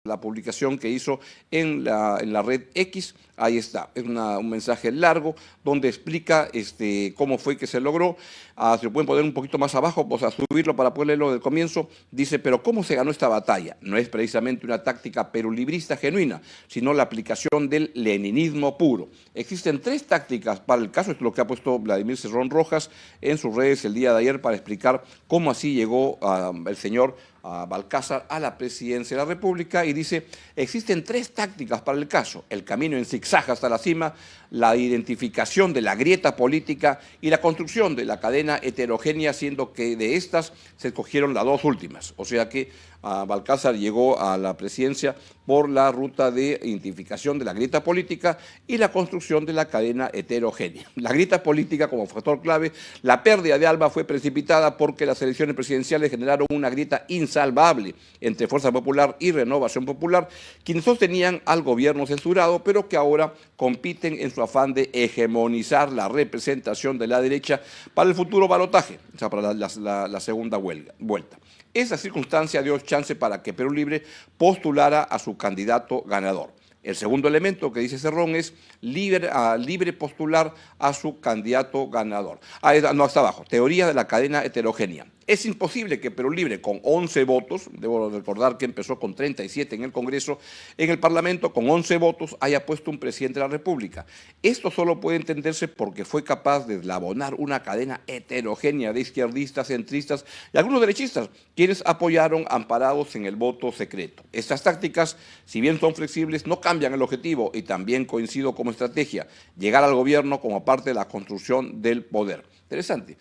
la publicación que hizo en la red X. Ahí está, es un mensaje largo donde explica cómo fue que se logró. Si lo pueden poner un poquito más abajo, pues a subirlo para poder leerlo del comienzo. Dice, pero ¿cómo se ganó esta batalla? No es precisamente una táctica perulibrista genuina, sino la aplicación del leninismo puro. Existen 3 tácticas para el caso, esto es lo que ha puesto Vladimir Cerrón Rojas en sus redes el día de ayer para explicar cómo así llegó el señor Balcázar a la presidencia de la República, y dice, existen 3 tácticas para el caso: el camino en zigzag hasta la cima, la identificación de la grieta política y la construcción de la cadena heterogénea, siendo que de estas se escogieron las 2 últimas. O sea que Balcázar llegó a la presidencia por la ruta de identificación de la grieta política y la construcción de la cadena heterogénea. La grieta política como factor clave, la pérdida de Alba fue precipitada porque las elecciones presidenciales generaron una grieta insalvable entre Fuerza Popular y Renovación Popular, quienes sostenían al gobierno censurado, pero que ahora compiten en su afán de hegemonizar la representación de la derecha para el futuro balotaje, o sea, para la segunda vuelta. Esa circunstancia dio chance para que Perú Libre postulara a su candidato ganador. El segundo elemento que dice Cerrón es libre postular a su candidato ganador. No, hasta abajo, teoría de la cadena heterogénea. Es imposible que Perú Libre, con 11 votos, debo recordar que empezó con 37 en el Congreso, en el Parlamento, con 11 votos, haya puesto un presidente de la República. Esto solo puede entenderse porque fue capaz de eslabonar una cadena heterogénea de izquierdistas, centristas y algunos derechistas, quienes apoyaron amparados en el voto secreto. Estas tácticas, si bien son flexibles, no cambian el objetivo, y también coincido como estrategia: llegar al gobierno como parte de la construcción del poder. Interesante.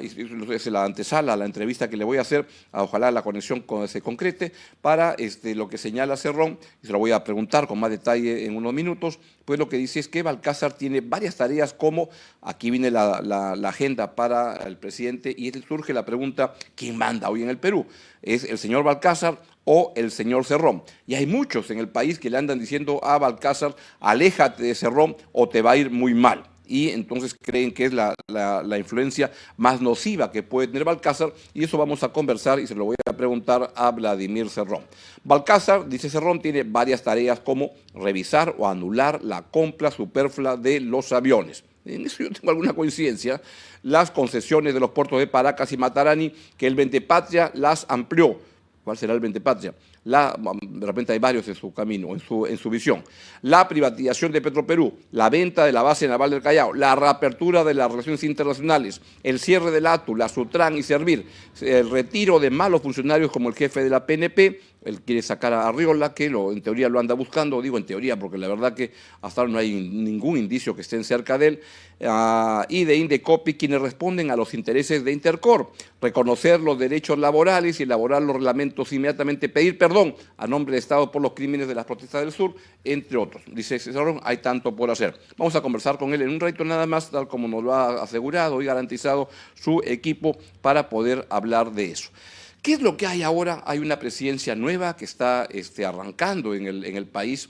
Es la antesala, la entrevista que le voy a hacer, ojalá la conexión se concrete, para lo que señala Cerrón, y se lo voy a preguntar con más detalle en unos minutos. Pues lo que dice es que Balcázar tiene varias tareas, como aquí viene la agenda para el presidente, y surge la pregunta: ¿quién manda hoy en el Perú? ¿Es el señor Balcázar o el señor Cerrón? Y hay muchos en el país que le andan diciendo a Balcázar: aléjate de Cerrón o te va a ir muy mal. Y entonces creen que es la influencia más nociva que puede tener Balcázar, y eso vamos a conversar y se lo voy a preguntar a Vladimir Cerrón. Balcázar, dice Cerrón, tiene varias tareas, como revisar o anular la compra superflua de los aviones. En eso yo tengo alguna coincidencia. Las concesiones de los puertos de Paracas y Matarani, que el Ventepatria las amplió. ¿Cuál será el Ventepatria? De repente hay varios en su camino, en su visión. La privatización de Petroperú, la venta de la base naval del Callao, la reapertura de las relaciones internacionales, el cierre del ATU, la Sutran y Servir, el retiro de malos funcionarios como el jefe de la PNP. Él quiere sacar a Arriola, que en teoría lo anda buscando. Digo en teoría porque la verdad que hasta ahora no hay ningún indicio que estén cerca de él. Y de Indecopi, quienes responden a los intereses de Intercorp: reconocer los derechos laborales y elaborar los reglamentos inmediatamente, pedir perdón a nombre del Estado por los crímenes de las protestas del sur, entre otros. Dice Cerrón, hay tanto por hacer. Vamos a conversar con él en un ratito nada más, tal como nos lo ha asegurado y garantizado su equipo, para poder hablar de eso. ¿Qué es lo que hay ahora? Hay una presidencia nueva que está arrancando en el país.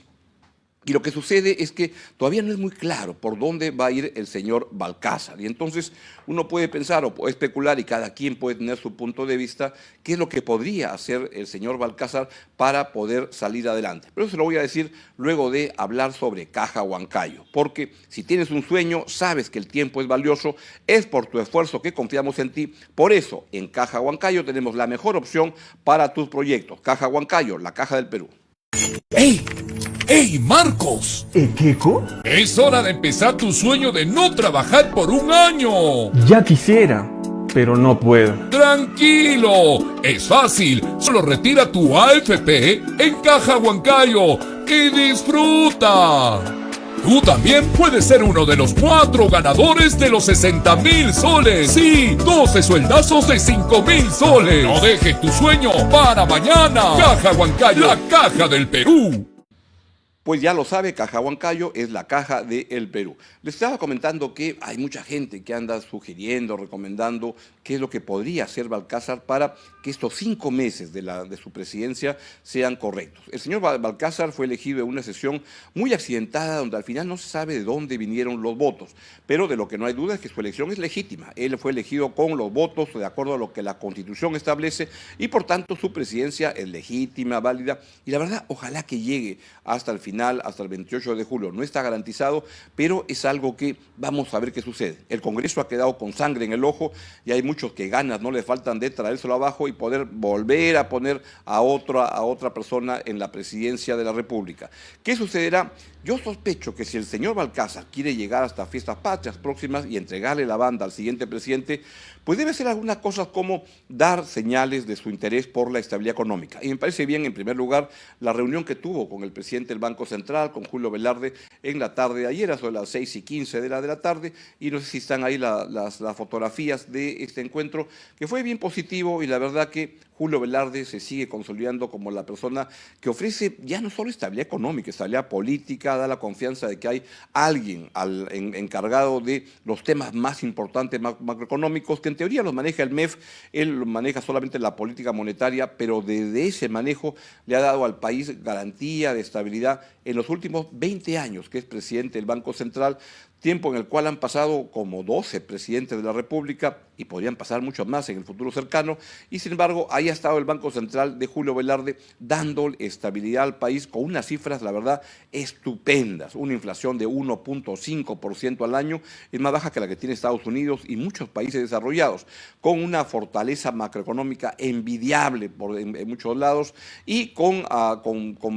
Y lo que sucede es que todavía no es muy claro por dónde va a ir el señor Balcázar. Y entonces uno puede pensar o puede especular, y cada quien puede tener su punto de vista, qué es lo que podría hacer el señor Balcázar para poder salir adelante. Pero eso se lo voy a decir luego de hablar sobre Caja Huancayo. Porque si tienes un sueño, sabes que el tiempo es valioso, es por tu esfuerzo que confiamos en ti. Por eso, en Caja Huancayo tenemos la mejor opción para tus proyectos. Caja Huancayo, la caja del Perú. ¡Ey! ¡Ey, Marcos! ¿Queco? Es hora de empezar tu sueño de no trabajar por un año. Ya quisiera, pero no puedo. ¡Tranquilo! Es fácil. Solo retira tu AFP en Caja Huancayo y disfruta. Tú también puedes ser uno de los 4 ganadores de los 60.000 soles. Sí, 12 sueldazos de 5.000 soles. No dejes tu sueño para mañana. Caja Huancayo, la caja del Perú. Pues ya lo sabe, Caja Huancayo es la caja del Perú. Les estaba comentando que hay mucha gente que anda sugiriendo, recomendando qué es lo que podría hacer Balcázar para que estos 5 meses de su presidencia sean correctos. El señor Balcázar fue elegido en una sesión muy accidentada donde al final no se sabe de dónde vinieron los votos, pero de lo que no hay duda es que su elección es legítima. Él fue elegido con los votos de acuerdo a lo que la Constitución establece y por tanto su presidencia es legítima, válida y la verdad ojalá que llegue hasta el final, hasta el 28 de julio. No está garantizado, pero es algo que vamos a ver qué sucede. El Congreso ha quedado con sangre en el ojo y hay muchos que ganas no le faltan de traérselo abajo y poder volver a poner a otra persona en la presidencia de la República. ¿Qué sucederá? Yo sospecho que si el señor Balcázar quiere llegar hasta fiestas patrias próximas y entregarle la banda al siguiente presidente, pues debe hacer algunas cosas como dar señales de su interés por la estabilidad económica. Y me parece bien, en primer lugar, la reunión que tuvo con el presidente del Banco Central, con Julio Velarde, en la tarde de ayer, a eso de las 6:15 de la tarde, y no sé si están ahí las fotografías de este encuentro, que fue bien positivo y la verdad que Julio Velarde se sigue consolidando como la persona que ofrece ya no solo estabilidad económica, estabilidad política, da la confianza de que hay alguien encargado de los temas más importantes, macroeconómicos, que en teoría los maneja el MEF, él maneja solamente la política monetaria, pero desde ese manejo le ha dado al país garantía de estabilidad en los últimos 20 años que es presidente del Banco Central, tiempo en el cual han pasado como 12 presidentes de la República y podrían pasar muchos más en el futuro cercano, y sin embargo ahí ha estado el Banco Central de Julio Velarde dando estabilidad al país con unas cifras, la verdad, estupendas, una inflación de 1.5% al año, es más baja que la que tiene Estados Unidos y muchos países desarrollados, con una fortaleza macroeconómica envidiable en muchos lados y con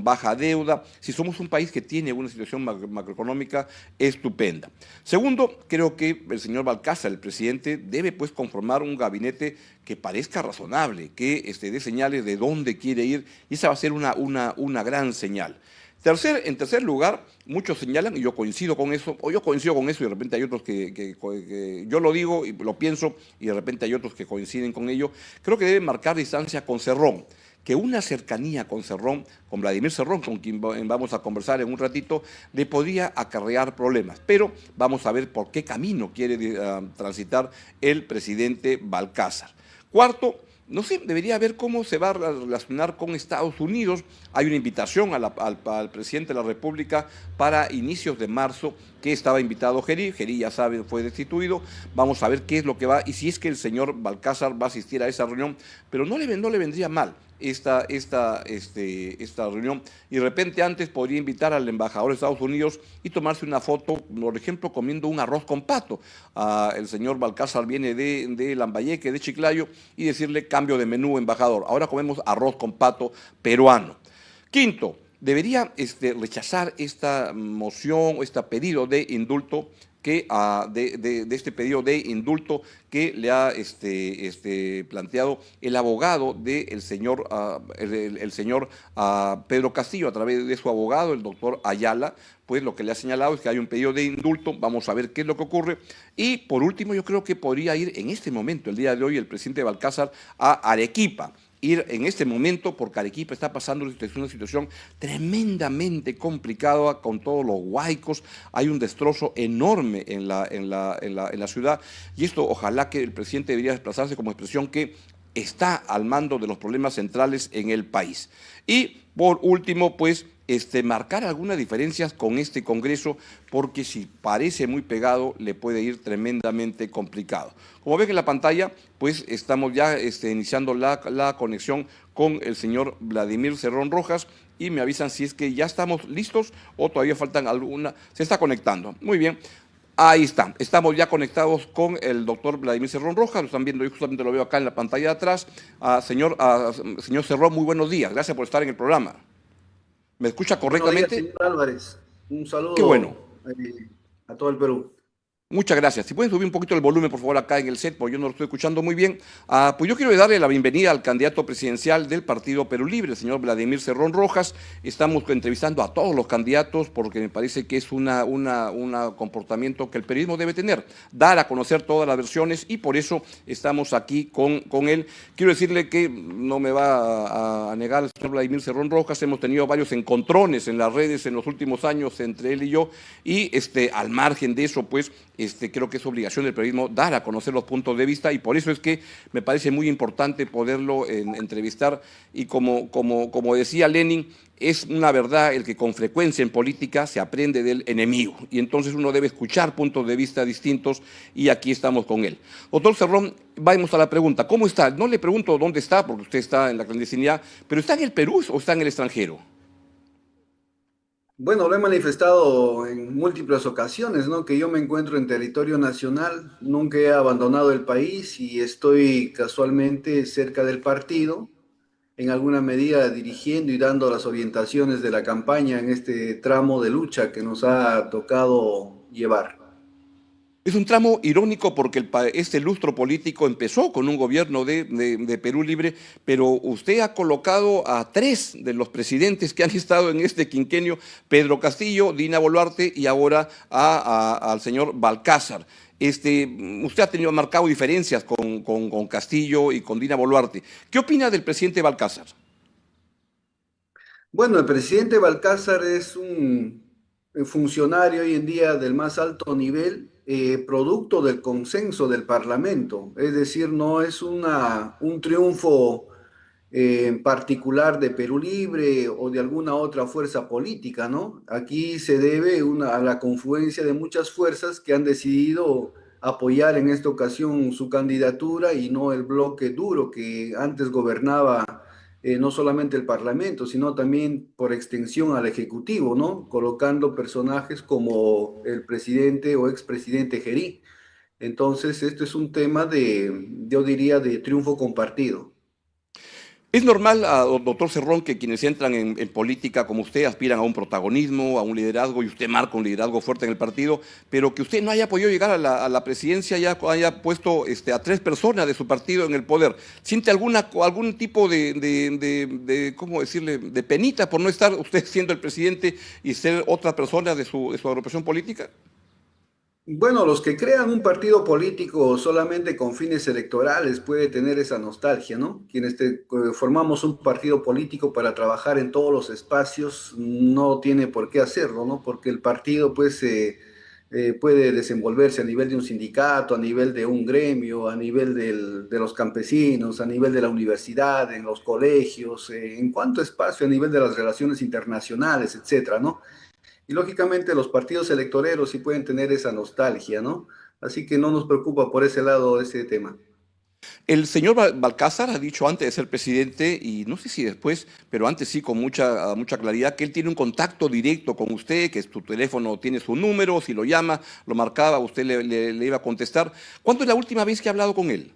baja deuda. Si somos un país que tiene una situación macroeconómica estupenda. Segundo, creo que el señor Balcázar, el presidente, debe pues conformar un gabinete que parezca razonable, que dé señales de dónde quiere ir, y esa va a ser una gran señal. En tercer lugar, muchos señalan, y yo coincido con eso, y de repente hay otros que yo lo digo y lo pienso, y de repente hay otros que coinciden con ello, creo que debe marcar distancia con Cerrón, que una cercanía con Cerrón, con Vladimir Cerrón, con quien vamos a conversar en un ratito, le podría acarrear problemas. Pero vamos a ver por qué camino quiere transitar el presidente Balcázar. Cuarto, no sé, debería ver cómo se va a relacionar con Estados Unidos. Hay una invitación al presidente de la República para inicios de marzo, que estaba invitado Gerí. Gerí, ya saben, fue destituido. Vamos a ver qué es lo que va y si es que el señor Balcázar va a asistir a esa reunión, pero no le vendría mal esta reunión, y de repente antes podría invitar al embajador de Estados Unidos y tomarse una foto, por ejemplo, comiendo un arroz con pato. El señor Balcázar viene de Lambayeque, de Chiclayo, y decirle: cambio de menú, embajador, ahora comemos arroz con pato peruano. Quinto, debería rechazar esta moción, este pedido de indulto este pedido de indulto que le ha planteado el abogado del señor, el señor Pedro Castillo, a través de su abogado, el doctor Ayala. Pues lo que le ha señalado es que hay un pedido de indulto. Vamos a ver qué es lo que ocurre. Y por último, yo creo que podría ir en este momento, el día de hoy, el presidente Balcázar a Arequipa. Ir en este momento, porque Arequipa está pasando una situación tremendamente complicada con todos los huaicos. Hay un destrozo enorme en la ciudad, y esto ojalá que el presidente debería desplazarse como expresión que está al mando de los problemas centrales en el país. Y por último, pues, marcar algunas diferencias con este Congreso, porque si parece muy pegado, le puede ir tremendamente complicado. Como ven en la pantalla, pues estamos ya iniciando la conexión con el señor Vladimir Cerrón Rojas, y me avisan si es que ya estamos listos o todavía faltan alguna. Se está conectando. Muy bien. Ahí está, estamos ya conectados con el doctor Vladimir Cerrón Rojas, lo están viendo, yo justamente lo veo acá en la pantalla de atrás. Señor Cerrón, muy buenos días, gracias por estar en el programa. ¿Me escucha correctamente? Buenos días, señor Álvarez. Un saludo. Qué bueno. A todo el Perú. Muchas gracias. Si pueden subir un poquito el volumen, por favor, acá en el set, porque yo no lo estoy escuchando muy bien. Pues yo quiero darle la bienvenida al candidato presidencial del Partido Perú Libre, el señor Vladimir Cerrón Rojas. Estamos entrevistando a todos los candidatos porque me parece que es un comportamiento que el periodismo debe tener, dar a conocer todas las versiones, y por eso estamos aquí con él. Quiero decirle que no me va a negar el señor Vladimir Cerrón Rojas, hemos tenido varios encontrones en las redes en los últimos años entre él y yo, y al margen de eso, pues, creo que es obligación del periodismo dar a conocer los puntos de vista, y por eso es que me parece muy importante poderlo entrevistar. Y como decía Lenin, es una verdad el que con frecuencia en política se aprende del enemigo, y entonces uno debe escuchar puntos de vista distintos, y aquí estamos con él. Doctor Cerrón, vamos a la pregunta. ¿Cómo está? No le pregunto dónde está, porque usted está en la clandestinidad, pero ¿está en el Perú o está en el extranjero? Bueno, lo he manifestado en múltiples ocasiones, ¿no? Que yo me encuentro en territorio nacional, nunca he abandonado el país y estoy casualmente cerca del partido, en alguna medida dirigiendo y dando las orientaciones de la campaña en este tramo de lucha que nos ha tocado llevar. Es un tramo irónico porque este lustro político empezó con un gobierno de Perú Libre, pero usted ha colocado a 3 de los presidentes que han estado en este quinquenio: Pedro Castillo, Dina Boluarte y ahora al señor Balcázar. Usted ha marcado diferencias con Castillo y con Dina Boluarte. ¿Qué opina del presidente Balcázar? Bueno, el presidente Balcázar es un funcionario hoy en día del más alto nivel, producto del consenso del Parlamento. Es decir, no es un triunfo en particular de Perú Libre o de alguna otra fuerza política, ¿no? Aquí se debe a la confluencia de muchas fuerzas que han decidido apoyar en esta ocasión su candidatura y no el bloque duro que antes gobernaba, no solamente el Parlamento, sino también por extensión al Ejecutivo, ¿no? Colocando personajes como el presidente o expresidente Gerí. Entonces, esto es un tema yo diría, de triunfo compartido. Es normal, doctor Cerrón, que quienes entran en política como usted aspiran a un protagonismo, a un liderazgo, y usted marca un liderazgo fuerte en el partido, pero que usted no haya podido llegar a la presidencia, ya haya puesto a 3 personas de su partido en el poder. ¿Siente algún tipo ¿cómo decirle?, de penita por no estar usted siendo el presidente y ser otra persona de su agrupación política? Bueno, los que crean un partido político solamente con fines electorales puede tener esa nostalgia, ¿no? Quienes formamos un partido político para trabajar en todos los espacios no tiene por qué hacerlo, ¿no? Porque el partido pues puede desenvolverse a nivel de un sindicato, a nivel de un gremio, a nivel de los campesinos, a nivel de la universidad, en los colegios, en cuanto a espacio, a nivel de las relaciones internacionales, etcétera, ¿no? Y lógicamente los partidos electoreros sí pueden tener esa nostalgia, ¿no? Así que no nos preocupa por ese lado ese tema. El señor Balcázar ha dicho antes de ser presidente, y no sé si después, pero antes sí con mucha claridad, que él tiene un contacto directo con usted, que su teléfono tiene su número, si lo llama, lo marcaba, usted le iba a contestar. ¿Cuándo es la última vez que ha hablado con él?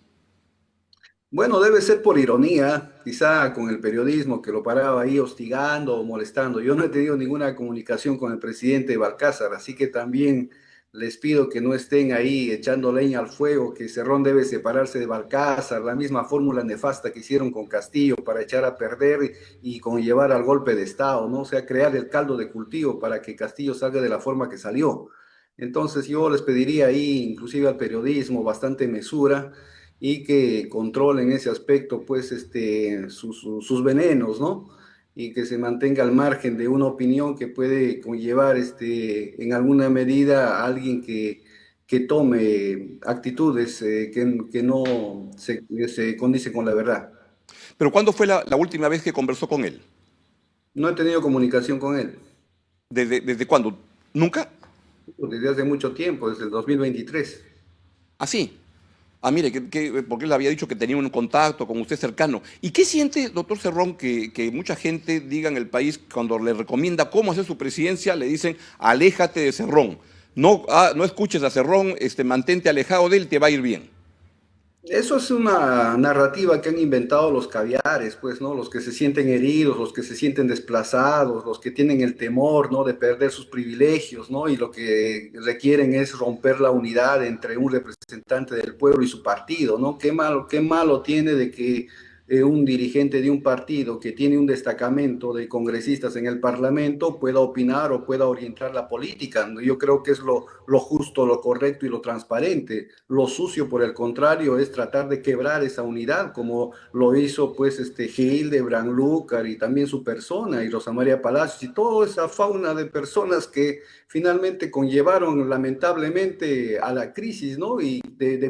Bueno, debe ser por ironía, quizá con el periodismo que lo paraba ahí hostigando o molestando. Yo no he tenido ninguna comunicación con el presidente Balcázar, así que también les pido que no estén ahí echando leña al fuego, que Cerrón debe separarse de Balcázar, la misma fórmula nefasta que hicieron con Castillo para echar a perder y conllevar al golpe de Estado, ¿no? O sea, crear el caldo de cultivo para que Castillo salga de la forma que salió. Entonces yo les pediría ahí, inclusive al periodismo, bastante mesura y que controlen ese aspecto, pues, sus venenos, ¿no? Y que se mantenga al margen de una opinión que puede conllevar, en alguna medida a alguien que tome actitudes que no se condicen con la verdad. ¿Pero cuándo fue la última vez que conversó con él? No he tenido comunicación con él ¿Desde cuándo? ¿Nunca? desde hace mucho tiempo, desde el 2023. Ah, sí. Ah, mire, porque él había dicho que tenía un contacto con usted cercano. ¿Y qué siente, doctor Cerrón, que mucha gente diga en el país, cuando le recomienda cómo hacer su presidencia, le dicen, aléjate de Cerrón? No escuches a Cerrón, mantente alejado de él, te va a ir bien. Eso es una narrativa que han inventado los caviares, pues, ¿no? Los que se sienten heridos, los que se sienten desplazados, los que tienen el temor, ¿no? De perder sus privilegios, ¿no? Y lo que requieren es romper la unidad entre un representante del pueblo y su partido, ¿no? Qué malo tiene de que un dirigente de un partido que tiene un destacamento de congresistas en el Parlamento pueda opinar o pueda orientar la política, ¿no? Yo creo que es lo justo, lo correcto y lo transparente. Lo sucio, por el contrario, es tratar de quebrar esa unidad, como lo hizo pues Hildebrand, Lucar y también su persona, y Rosa María Palacios, y toda esa fauna de personas que finalmente conllevaron lamentablemente a la crisis, ¿no? Y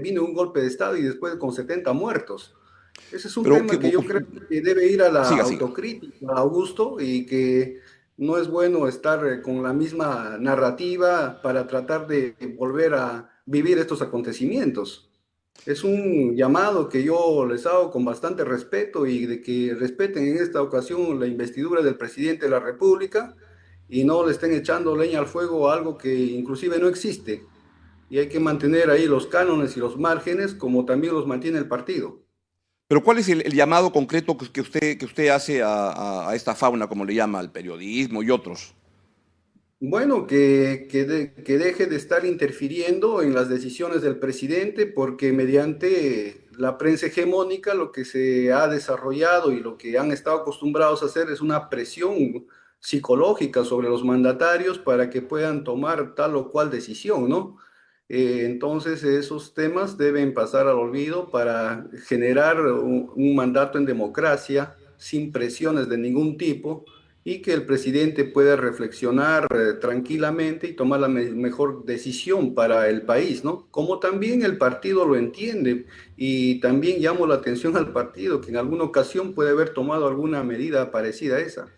vino un golpe de Estado y después con 70 muertos. Ese es un Pero tema que yo creo que debe ir a la siga, siga. autocrítica, Augusto, y que no es bueno estar con la misma narrativa para tratar de volver a vivir estos acontecimientos. Es un llamado que yo les hago con bastante respeto y de que respeten en esta ocasión la investidura del presidente de la República y no le estén echando leña al fuego a algo que inclusive no existe. Y hay que mantener ahí los cánones y los márgenes como también los mantiene el partido. Pero ¿cuál es el llamado concreto que usted hace a esta fauna, como le llama, al periodismo y otros? Bueno, que deje de estar interfiriendo en las decisiones del presidente, porque mediante la prensa hegemónica lo que se ha desarrollado y lo que han estado acostumbrados a hacer es una presión psicológica sobre los mandatarios para que puedan tomar tal o cual decisión, ¿no? Entonces esos temas deben pasar al olvido para generar un mandato en democracia sin presiones de ningún tipo y que el presidente pueda reflexionar tranquilamente y tomar la mejor decisión para el país, ¿no? Como también el partido lo entiende y también llamo la atención al partido que en alguna ocasión puede haber tomado alguna medida parecida a esa.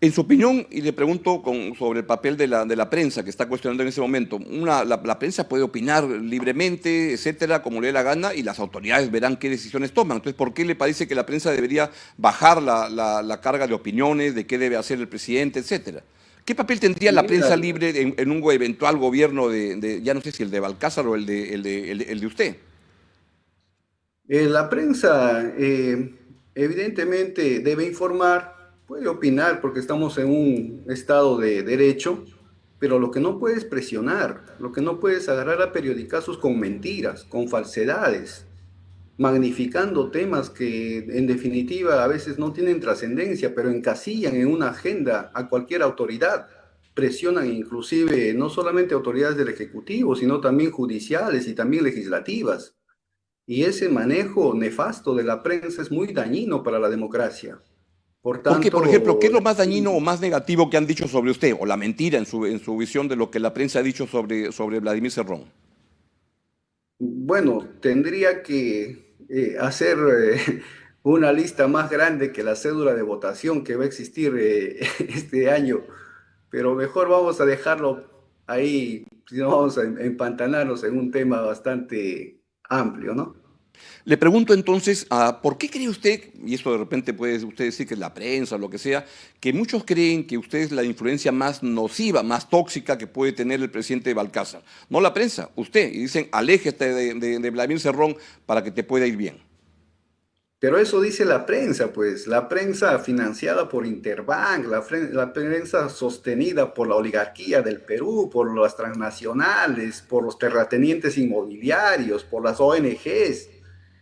En su opinión, y le pregunto sobre el papel de la prensa que está cuestionando en ese momento, la prensa puede opinar libremente, etcétera, como le dé la gana, y las autoridades verán qué decisiones toman. Entonces, ¿por qué le parece que la prensa debería bajar la carga de opiniones, de qué debe hacer el presidente, etcétera? ¿Qué papel tendría la Mira, prensa libre en un eventual gobierno ya no sé si el de Balcázar o el de usted? La prensa evidentemente debe informar, puede opinar porque estamos en un estado de derecho, pero lo que no puede es presionar, lo que no puede es agarrar a periodicazos con mentiras, con falsedades, magnificando temas que en definitiva a veces no tienen trascendencia, pero encasillan en una agenda a cualquier autoridad. Presionan inclusive no solamente autoridades del Ejecutivo, sino también judiciales y también legislativas. Y ese manejo nefasto de la prensa es muy dañino para la democracia. Por Porque, por ejemplo, ¿qué es tanto, lo más dañino o más negativo que han dicho sobre usted, o la mentira en su visión de lo que la prensa ha dicho sobre Vladimir Cerrón? bueno, tendría que hacer una lista más grande que la cédula de votación que va a existir este año, pero mejor vamos a dejarlo ahí, si no vamos a empantanarnos en un tema bastante amplio, ¿no? Le pregunto entonces, ¿por qué cree usted, y esto de repente puede usted decir que es la prensa o lo que sea, que muchos creen que usted es la influencia más nociva, más tóxica que puede tener el presidente de Balcázar? No la prensa, usted, y dicen, aléjate de Vladimir Cerrón para que te pueda ir bien. Pero eso dice la prensa, pues, la prensa financiada por Interbank, la prensa sostenida por la oligarquía del Perú, por las transnacionales, por los terratenientes inmobiliarios, por las ONGs.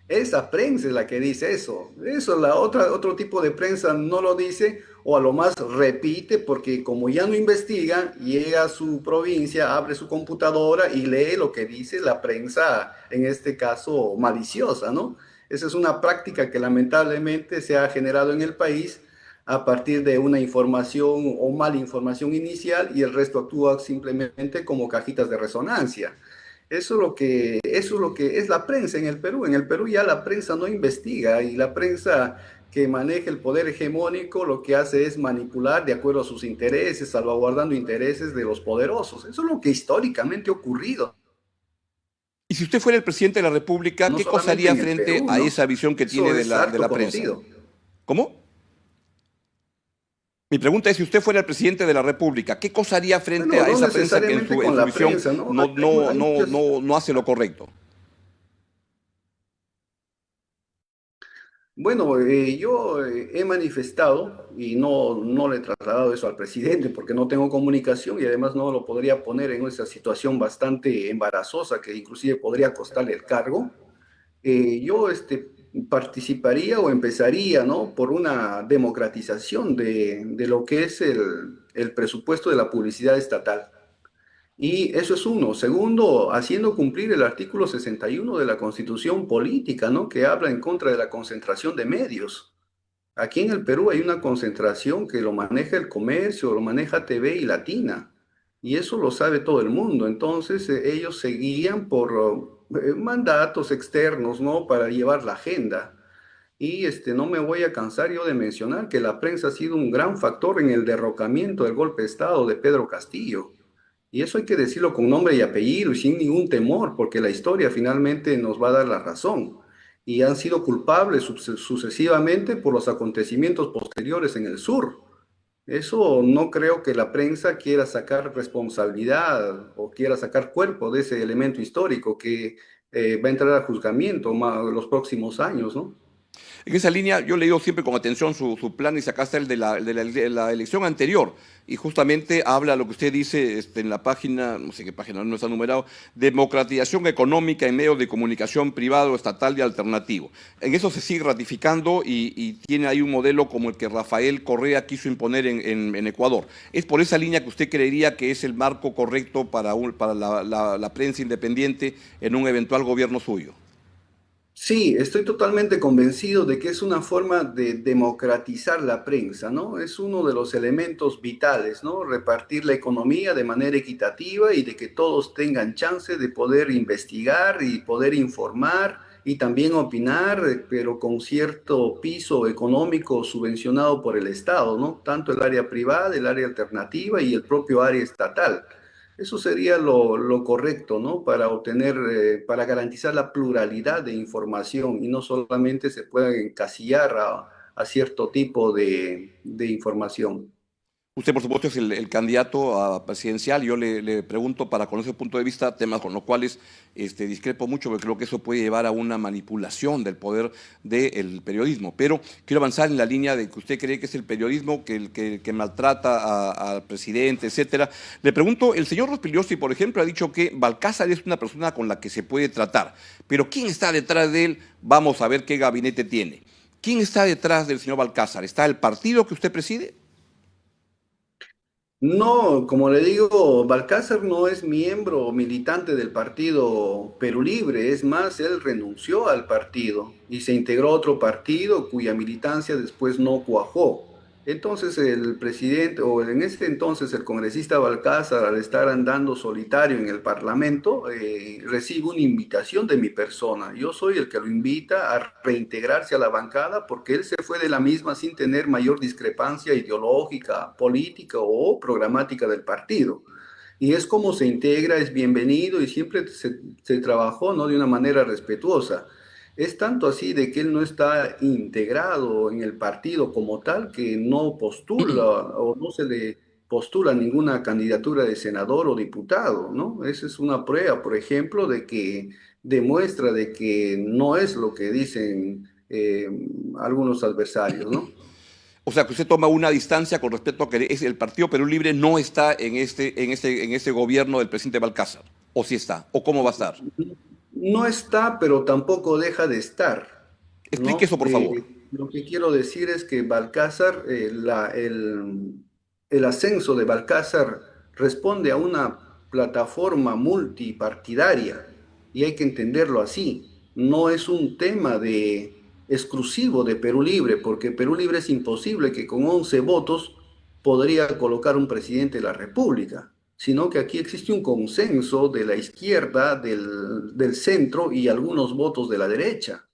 Esa prensa es la que dice eso. Eso otro tipo de prensa no lo dice o a lo más repite porque como ya no investiga, llega a su provincia, abre su computadora y lee lo que dice la prensa, en este caso maliciosa, ¿no? Esa es una práctica que lamentablemente se ha generado en el país a partir de una información o mala información inicial y el resto actúa simplemente como cajitas de resonancia. Eso es lo que es la prensa en el Perú. En el Perú ya la prensa no investiga y la prensa que maneja el poder hegemónico lo que hace es manipular de acuerdo a sus intereses, salvaguardando intereses de los poderosos. Eso es lo que históricamente ha ocurrido, Y si usted fuera el presidente de la República, no ¿qué cosa solamente haría en el frente Perú, a ¿no? esa visión que tiene Eso es de harto la prensa? conocido. ¿Cómo? Mi pregunta es, si usted fuera el presidente de la República, ¿qué cosa haría frente Bueno, a no esa prensa que en su, necesariamente en con su la visión prensa, ¿no? Hay muchas. no hace lo correcto? Bueno, yo he manifestado y no le he trasladado eso al presidente porque no tengo comunicación y además no lo podría poner en esa situación bastante embarazosa que inclusive podría costarle el cargo. Yo participaría o empezaría, ¿no? Por una democratización de lo que es el presupuesto de la publicidad estatal. Y eso es uno. Segundo, haciendo cumplir el artículo 61 de la Constitución Política, ¿no? Que habla en contra de la concentración de medios. Aquí en el Perú hay una concentración que lo maneja el comercio, lo maneja TV y Latina. Y eso lo sabe todo el mundo. Entonces, ellos se guían por mandatos externos, ¿no? Para llevar la agenda. Y no me voy a cansar yo de mencionar que la prensa ha sido un gran factor en el derrocamiento del golpe de Estado de Pedro Castillo. Y eso hay que decirlo con nombre y apellido y sin ningún temor, porque la historia finalmente nos va a dar la razón. Y han sido culpables sucesivamente por los acontecimientos posteriores en el sur. Eso no creo que la prensa quiera sacar responsabilidad o quiera sacar cuerpo de ese elemento histórico que va a entrar a juzgamiento los próximos años, ¿no? En esa línea, yo he leído siempre con atención su plan y sacaste el de la elección anterior. Y justamente habla lo que usted dice en la página, no sé qué página, no está numerado, democratización económica en medios de comunicación privado, estatal y alternativo. En eso se sigue ratificando y tiene ahí un modelo como el que Rafael Correa quiso imponer en Ecuador. ¿Es por esa línea que usted creería que es el marco correcto para la prensa independiente en un eventual gobierno suyo? Sí, estoy totalmente convencido de que es una forma de democratizar la prensa, ¿no? Es uno de los elementos vitales, ¿no? Repartir la economía de manera equitativa y de que todos tengan chance de poder investigar y poder informar y también opinar, pero con cierto piso económico subvencionado por el Estado, ¿no? Tanto el área privada, el área alternativa y el propio área estatal. Eso sería lo correcto, ¿no? Para obtener, para garantizar la pluralidad de información y no solamente se pueda encasillar a cierto tipo de información. Usted, por supuesto, es el candidato a presidencial. Yo le pregunto para conocer su punto de vista, temas con los cuales discrepo mucho, porque creo que eso puede llevar a una manipulación del poder del periodismo. Pero quiero avanzar en la línea de que usted cree que es el periodismo que maltrata al presidente, etcétera. Le pregunto, el señor Rospigliosi, por ejemplo, ha dicho que Balcázar es una persona con la que se puede tratar. Pero ¿quién está detrás de él? Vamos a ver qué gabinete tiene. ¿Quién está detrás del señor Balcázar? ¿Está el partido que usted preside? No, como le digo, Balcázar no es miembro o militante del partido Perú Libre, es más, él renunció al partido y se integró a otro partido cuya militancia después no cuajó. Entonces el presidente, o en ese entonces el congresista Balcázar, al estar andando solitario en el Parlamento, recibe una invitación de mi persona. Yo soy el que lo invita a reintegrarse a la bancada porque él se fue de la misma sin tener mayor discrepancia ideológica, política o programática del partido. Y es como se integra, es bienvenido y siempre se trabajó, ¿no? De una manera respetuosa. Es tanto así de que él no está integrado en el partido como tal que no postula o no se le postula ninguna candidatura de senador o diputado, ¿no? Esa es una prueba, por ejemplo, de que demuestra de que no es lo que dicen algunos adversarios, ¿no? O sea, que usted toma una distancia con respecto a que el Partido Perú Libre no está en este gobierno del presidente Balcázar. ¿O sí está? ¿O cómo va a estar? No está, pero tampoco deja de estar, Explique ¿no? eso, por favor. Lo que quiero decir es que Balcázar, el ascenso de Balcázar responde a una plataforma multipartidaria y hay que entenderlo así. No es un tema exclusivo de Perú Libre, porque Perú Libre es imposible que con 11 votos podría colocar un presidente de la República, sino que aquí existe un consenso de la izquierda, del centro y algunos votos de la derecha.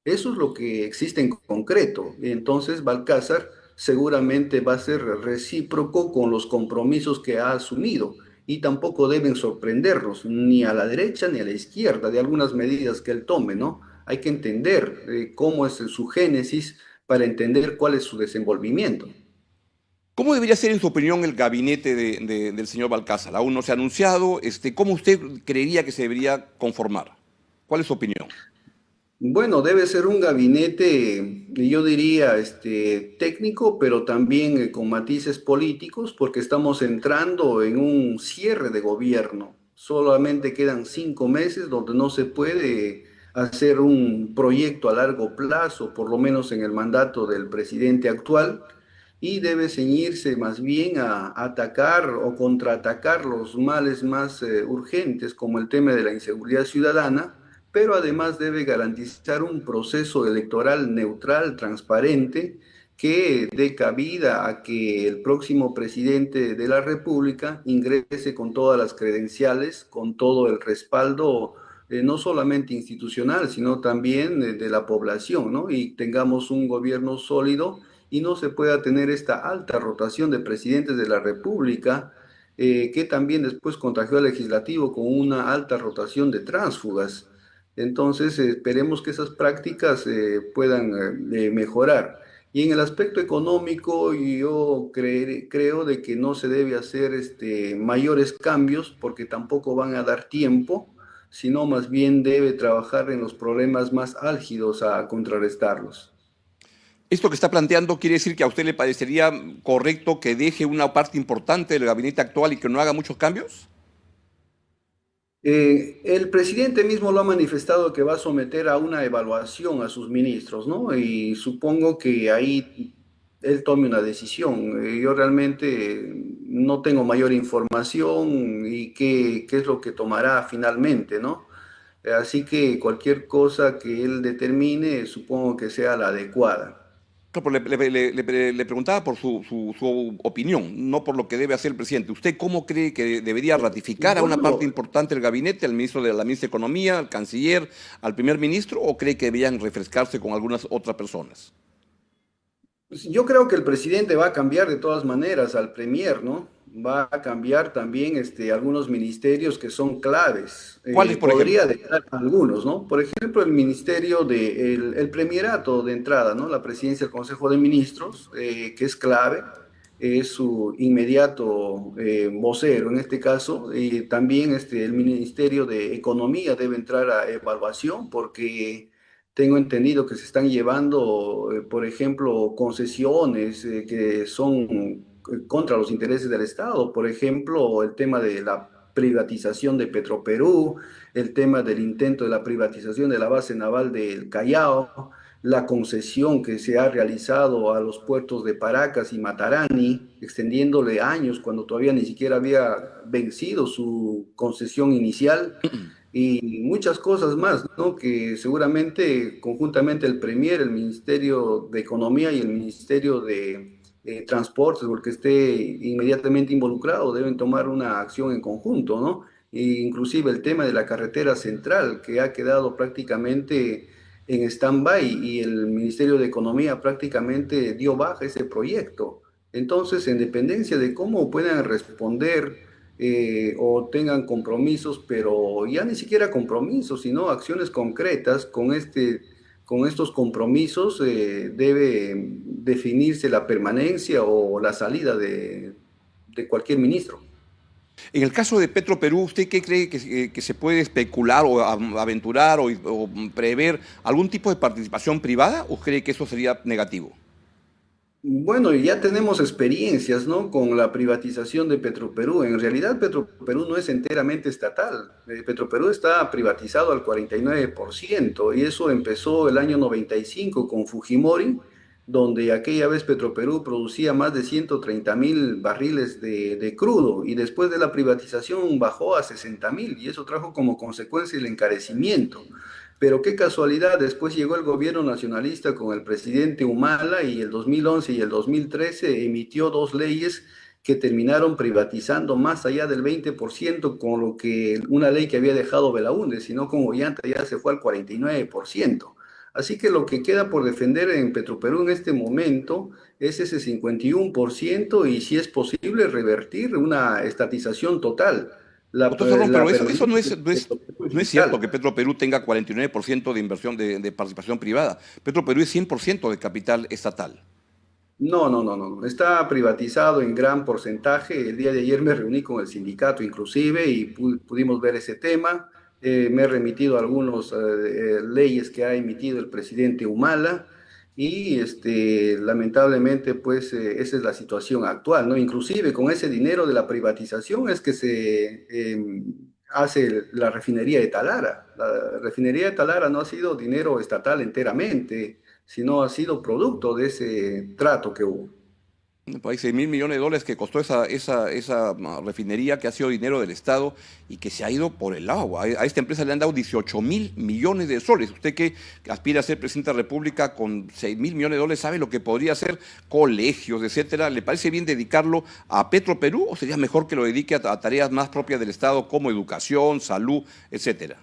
Eso es lo que existe en concreto. Entonces, Balcázar seguramente va a ser recíproco con los compromisos que ha asumido y tampoco deben sorprendernos ni a la derecha ni a la izquierda de algunas medidas que él tome, ¿no? Hay que entender cómo es su génesis para entender cuál es su desenvolvimiento. ¿Cómo debería ser, en su opinión, el gabinete del señor Balcázar? Aún no se ha anunciado. ¿Cómo usted creería que se debería conformar? ¿Cuál es su opinión? Bueno, debe ser un gabinete, yo diría, técnico, pero también con matices políticos, porque estamos entrando en un cierre de gobierno. Solamente quedan 5 meses donde no se puede hacer un proyecto a largo plazo, por lo menos en el mandato del presidente actual, y debe ceñirse más bien a atacar o contraatacar los males más urgentes, como el tema de la inseguridad ciudadana, pero además debe garantizar un proceso electoral neutral, transparente, que dé cabida a que el próximo presidente de la República ingrese con todas las credenciales, con todo el respaldo, no solamente institucional, sino también de la población, ¿no? Y tengamos un gobierno sólido y no se pueda tener esta alta rotación de presidentes de la República, que también después contagió al legislativo con una alta rotación de tránsfugas. Entonces, esperemos que esas prácticas puedan mejorar. Y en el aspecto económico, yo creo de que no se debe hacer mayores cambios porque tampoco van a dar tiempo, sino más bien debe trabajar en los problemas más álgidos a contrarrestarlos. Esto que está planteando quiere decir que a usted le parecería correcto que deje una parte importante del gabinete actual y que no haga muchos cambios. El presidente mismo lo ha manifestado que va a someter a una evaluación a sus ministros, ¿no? Y supongo que ahí él tome una decisión. Yo realmente no tengo mayor información y qué es lo que tomará finalmente, ¿no? Así que cualquier cosa que él determine, supongo que sea la adecuada. No, pero le preguntaba por su opinión, no por lo que debe hacer el presidente. ¿Usted cómo cree que debería ratificar a una parte Bueno, importante del gabinete, al ministro de la ministra de Economía, al canciller, al primer ministro, o cree que deberían refrescarse con algunas otras personas? pues yo creo que el presidente va a cambiar de todas maneras al premier, ¿no? Va a cambiar también algunos ministerios que son claves. ¿Cuáles, por Podría ejemplo? dejar algunos, ¿no? Por ejemplo, el ministerio el premierato de entrada, ¿no? La presidencia del Consejo de Ministros, que es clave, es su inmediato vocero en este caso. Y también el Ministerio de Economía debe entrar a evaluación porque tengo entendido que se están llevando, por ejemplo, concesiones que son contra los intereses del Estado. Por ejemplo, el tema de la privatización de Petroperú, el tema del intento de la privatización de la base naval del Callao, la concesión que se ha realizado a los puertos de Paracas y Matarani, extendiéndole años cuando todavía ni siquiera había vencido su concesión inicial y muchas cosas más, ¿no? Que seguramente conjuntamente el Premier, el Ministerio de Economía y el Ministerio de Transportes, porque esté inmediatamente involucrado, deben tomar una acción en conjunto, ¿no? E inclusive el tema de la carretera central, que ha quedado prácticamente en stand-by y el Ministerio de Economía prácticamente dio baja ese proyecto. Entonces, en dependencia de cómo puedan responder o tengan compromisos, pero ya ni siquiera compromisos, sino acciones concretas. Con estos compromisos debe definirse la permanencia o la salida de cualquier ministro. En el caso de Petroperú, ¿usted qué cree que se puede especular o aventurar o prever algún tipo de participación privada o cree que eso sería negativo? Bueno, y ya tenemos experiencias, ¿no? Con la privatización de Petroperú. En realidad, Petroperú no es enteramente estatal. Petroperú está privatizado al 49% y eso empezó el año 95 con Fujimori, donde aquella vez Petroperú producía más de 130.000 barriles de crudo y después de la privatización bajó a 60.000 y eso trajo como consecuencia el encarecimiento. Pero qué casualidad, después llegó el gobierno nacionalista con el presidente Humala y el 2011 y el 2013 emitió dos leyes que terminaron privatizando más allá del 20%, con lo que una ley que había dejado Belaúnde, sino con Ollanta ya se fue al 49%. Así que lo que queda por defender en Petroperú en este momento es ese 51% y si es posible revertir una estatización total. Doctor Cerrón, La pero eso no permanencia es, de Petroperú es no es cierto que vital. Petroperú tenga 49% de inversión de participación privada. Petroperú es 100% de capital estatal. No, no, no, no. Está privatizado en gran porcentaje. El día de ayer me reuní con el sindicato inclusive y pudimos ver ese tema. me he remitido a algunas leyes que ha emitido el presidente Humala y lamentablemente pues esa es la situación actual, ¿no? Inclusive con ese dinero de la privatización es que se hace la refinería de Talara. La refinería de Talara no ha sido dinero estatal enteramente, sino ha sido producto de ese trato que hubo. Un país, 6.000 millones de dólares que costó esa refinería que ha sido dinero del Estado y que se ha ido por el agua. A esta empresa le han dado 18.000 millones de soles. Usted que aspira a ser presidente de la República con 6.000 millones de dólares, ¿sabe lo que podría hacer? Colegios, etcétera. ¿Le parece bien dedicarlo a Petroperú o sería mejor que lo dedique a tareas más propias del Estado como educación, salud, etcétera?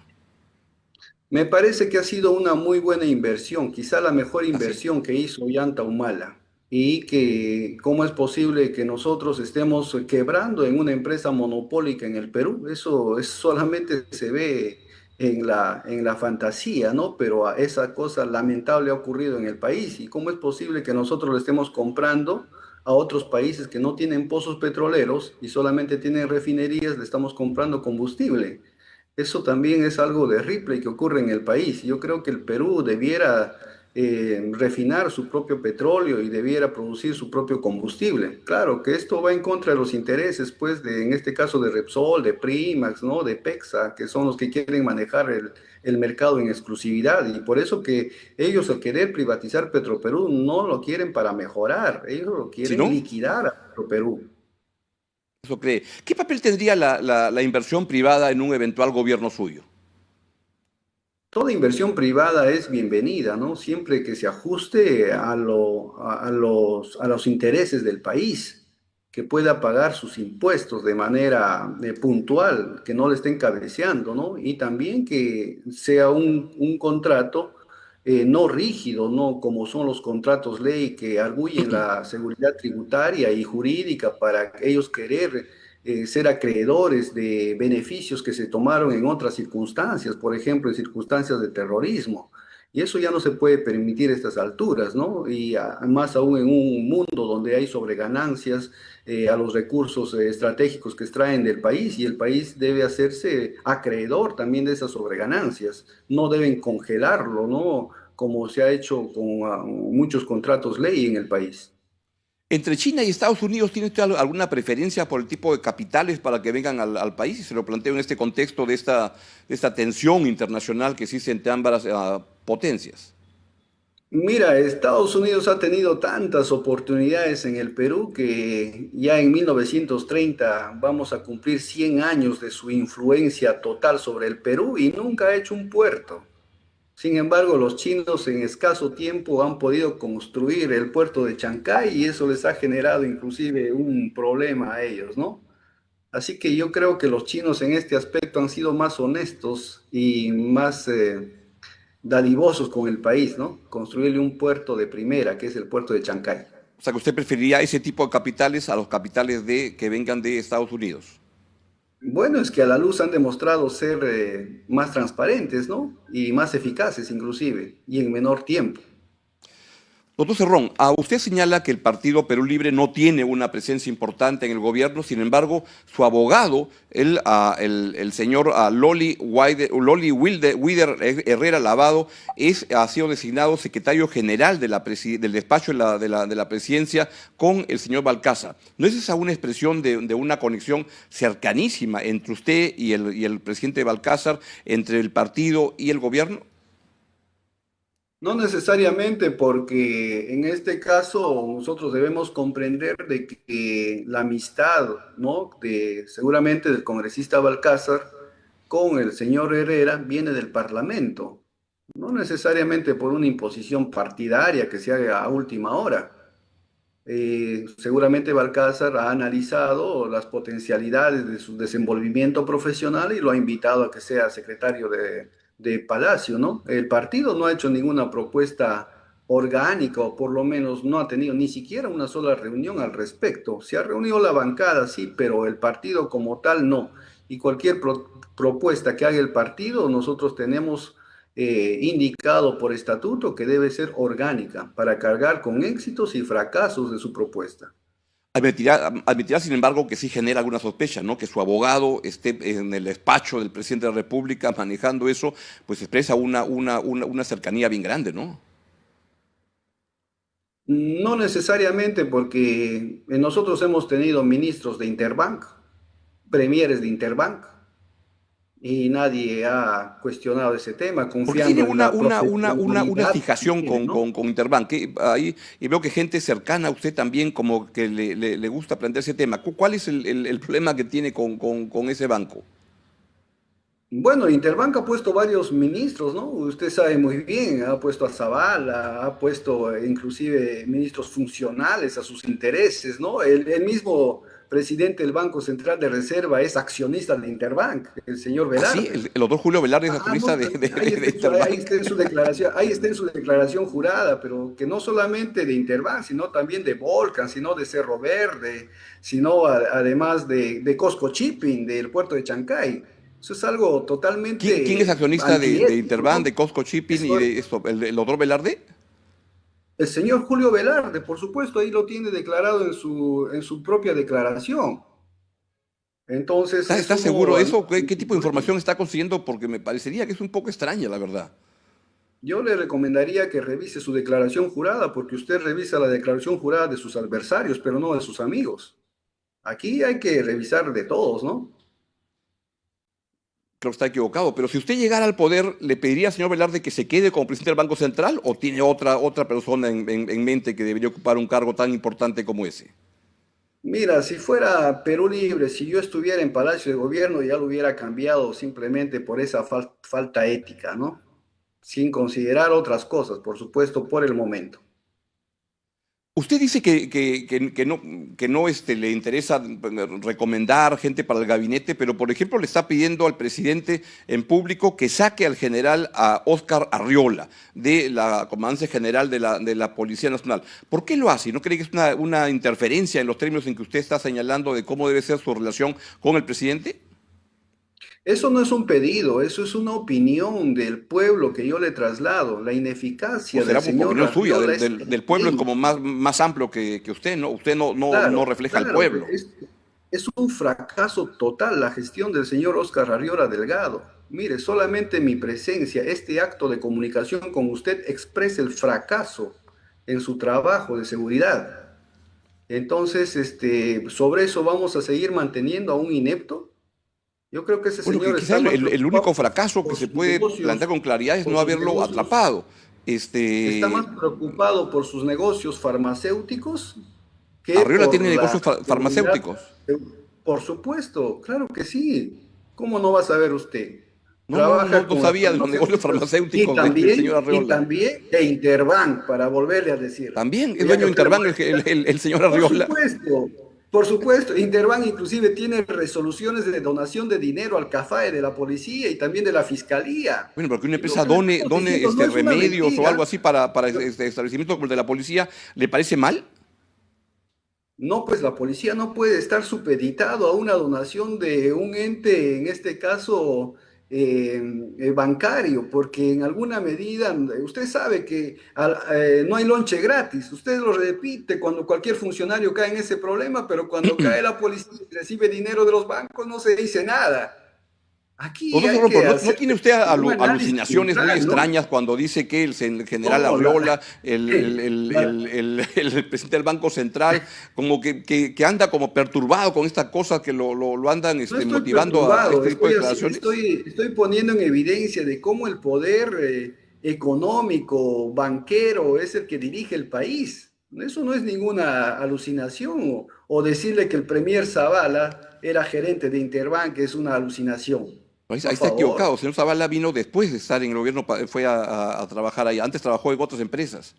Me parece que ha sido una muy buena inversión, quizá la mejor Así. inversión que hizo Ollanta Humala. Y que cómo es posible que nosotros estemos quebrando en una empresa monopólica en el Perú. Eso solamente se ve en la fantasía, ¿no? Pero esa cosa lamentable ha ocurrido en el país. ¿Y cómo es posible que nosotros le estemos comprando a otros países que no tienen pozos petroleros y solamente tienen refinerías, le estamos comprando combustible? Eso también es algo de Ripley que ocurre en el país. Yo creo que el Perú debiera refinar su propio petróleo y debiera producir su propio combustible. Claro que esto va en contra de los intereses, pues, en este caso de Repsol, de Primax, ¿no? De Pexa, que son los que quieren manejar el mercado en exclusividad. Y por eso que ellos al querer privatizar Petroperú no lo quieren para mejorar, ellos lo Si quieren no, liquidar a Petroperú. eso cree. ¿Qué papel tendría la inversión privada en un eventual gobierno suyo? Toda inversión privada es bienvenida, ¿no? Siempre que se ajuste a los intereses del país, que pueda pagar sus impuestos de manera puntual, que no le estén cabeceando, ¿no? Y también que sea un contrato no rígido, ¿no? Como son los contratos ley que arguyen la seguridad tributaria y jurídica para ellos querer ser acreedores de beneficios que se tomaron en otras circunstancias, por ejemplo, en circunstancias de terrorismo. Y eso ya no se puede permitir a estas alturas, ¿no? Y más aún en un mundo donde hay sobreganancias a los recursos estratégicos que extraen del país y el país debe hacerse acreedor también de esas sobreganancias. No deben congelarlo, ¿no? Como se ha hecho con muchos contratos ley en el país. Entre China y Estados Unidos, ¿tiene usted alguna preferencia por el tipo de capitales para que vengan al país? Y se lo planteo en este contexto de esta tensión internacional que existe entre ambas potencias. Mira, Estados Unidos ha tenido tantas oportunidades en el Perú que ya en 1930 vamos a cumplir 100 años de su influencia total sobre el Perú y nunca ha hecho un puerto. Sin embargo, los chinos en escaso tiempo han podido construir el puerto de Chancay y eso les ha generado inclusive un problema a ellos, ¿no? Así que yo creo que los chinos en este aspecto han sido más honestos y más dadivosos con el país, ¿no? Construirle un puerto de primera, que es el puerto de Chancay. O sea, que usted preferiría ese tipo de capitales a los capitales que vengan de Estados Unidos. Bueno, es que a la luz han demostrado ser más transparentes, ¿no? Y más eficaces inclusive, y en menor tiempo. Doctor Cerrón, usted señala que el Partido Perú Libre no tiene una presencia importante en el gobierno, sin embargo, su abogado, el señor Loli Wider Herrera Lavado, ha sido designado secretario general del despacho de la presidencia con el señor Balcázar. ¿No es esa una expresión de una conexión cercanísima entre usted y el presidente Balcázar, entre el partido y el gobierno? No necesariamente porque en este caso nosotros debemos comprender de que la amistad, ¿no? Seguramente del congresista Balcázar con el señor Herrera viene del Parlamento, no necesariamente por una imposición partidaria que se haga a última hora. Seguramente Balcázar ha analizado las potencialidades de su desenvolvimiento profesional y lo ha invitado a que sea secretario de Palacio, ¿no? El partido no ha hecho ninguna propuesta orgánica o por lo menos no ha tenido ni siquiera una sola reunión al respecto. Se ha reunido la bancada, sí, pero el partido como tal no. Y cualquier propuesta que haga el partido, nosotros tenemos indicado por estatuto que debe ser orgánica para cargar con éxitos y fracasos de su propuesta. Admitirá, sin embargo, que sí genera alguna sospecha, ¿no? Que su abogado esté en el despacho del presidente de la República manejando eso, pues expresa una cercanía bien grande, ¿no? No necesariamente porque nosotros hemos tenido ministros de Interbank, premieres de Interbank, y nadie ha cuestionado ese tema, Porque confiando tiene en la una profesionalidad que fijación tiene, ¿no? con Interbank. Ahí, y veo que gente cercana a usted también como que le gusta plantear ese tema. ¿Cuál es el problema que tiene con ese banco? Bueno, Interbank ha puesto varios ministros, ¿no? Usted sabe muy bien, ha puesto a Zavala, ha puesto inclusive ministros funcionales a sus intereses, ¿no? El mismo presidente del Banco Central de Reserva es accionista de Interbank, el señor Así, Velarde. el doctor Julio Velarde es No, accionista de ahí Interbank. está en su declaración, ahí está en su declaración jurada, pero que no solamente de Interbank, sino también de Volcan, sino de Cerro Verde, sino además de Costco Shipping, del puerto de Chancay. Eso es algo ¿Quién es totalmente accionista de antiético, Interbank, de ¿no? Costco Shipping y Eso, de esto? ¿El doctor Velarde? el señor Julio Velarde, por supuesto, ahí lo tiene declarado en su propia declaración. Entonces, ¿Está eso seguro no, de no, eso? ¿Qué tipo de información está consiguiendo? Porque me parecería que es un poco extraña, la verdad. yo le recomendaría que revise su declaración jurada, porque usted revisa la declaración jurada de sus adversarios, pero no de sus amigos. Aquí hay que revisar de todos, ¿no? Creo que está equivocado, pero si usted llegara al poder, ¿le pediría al señor Velarde que se quede como presidente del Banco Central o tiene otra persona en mente que debería ocupar un cargo tan importante como ese? Mira, si fuera Perú Libre, si yo estuviera en Palacio de Gobierno, ya lo hubiera cambiado simplemente por esa falta ética, ¿no? Sin considerar otras cosas, por supuesto, por el momento. Usted dice que no le interesa recomendar gente para el gabinete, pero por ejemplo le está pidiendo al presidente en público que saque al general a Óscar Arriola de la Comandancia General de la Policía Nacional. ¿Por qué lo hace? ¿No cree que es una interferencia en los términos en que usted está señalando de cómo debe ser su relación con el presidente? Eso no es un pedido, eso es una opinión del pueblo que yo le traslado. La ¿O ineficacia será del por señor opinión suya? Raviola es Del pueblo es como evidente. más amplio que usted, ¿no? Usted no Claro, refleja al claro, pueblo. es un fracaso total la gestión del señor Óscar Arriola Delgado. Mire, solamente mi presencia, este acto de comunicación con usted expresa el fracaso en su trabajo de seguridad. Entonces, sobre eso vamos a seguir manteniendo a un inepto. Yo creo que ese Bueno, que señor quizás está más el único preocupado fracaso que por se sus puede plantear negocios, con claridad es por no sus haberlo negocios, atrapado. está más preocupado por sus negocios farmacéuticos que Arriola por tiene la negocios seguridad. farmacéuticos. Por supuesto, claro que sí. ¿Cómo no va a saber usted? No, Trabaja no con las sabía de los negocios farmacéuticas y farmacéuticos del señor también, y Arriola. también de Interbank, para volverle a decir. También es Ya dueño que de usted lo Interbank maneja. el señor Por Arriola. supuesto, por supuesto. Interbank inclusive tiene resoluciones de donación de dinero al CAFAE de la policía y también de la fiscalía. Bueno, porque una Y lo empresa que le estamos done diciendo no es una remedios o algo mentira. así para establecimientos como el de la policía, ¿le parece mal? No, pues la policía no puede estar supeditado a una donación de un ente, en este caso bancario, porque en alguna medida usted sabe que no hay lonche gratis. Usted lo repite cuando cualquier funcionario cae en ese problema, pero cuando cae la policía y recibe dinero de los bancos no se dice nada. Aquí Doctor hay Sorropo, que ¿no hacer tiene usted un análisis alucinaciones muy central, ¿no? extrañas cuando dice que el general No, Arriola, la- el presidente del Banco Central, como que anda como perturbado con estas cosas que lo andan No estoy motivando a perturbado, este tipo de declaraciones? estoy poniendo en evidencia de cómo el poder económico, banquero, es el que dirige el país. Eso no es ninguna alucinación, o decirle que el premier Zavala era gerente de Interbank es una alucinación. Ahí Por está equivocado. favor. El señor Zavala vino después de estar en el gobierno, fue a trabajar ahí. Antes trabajó en otras empresas.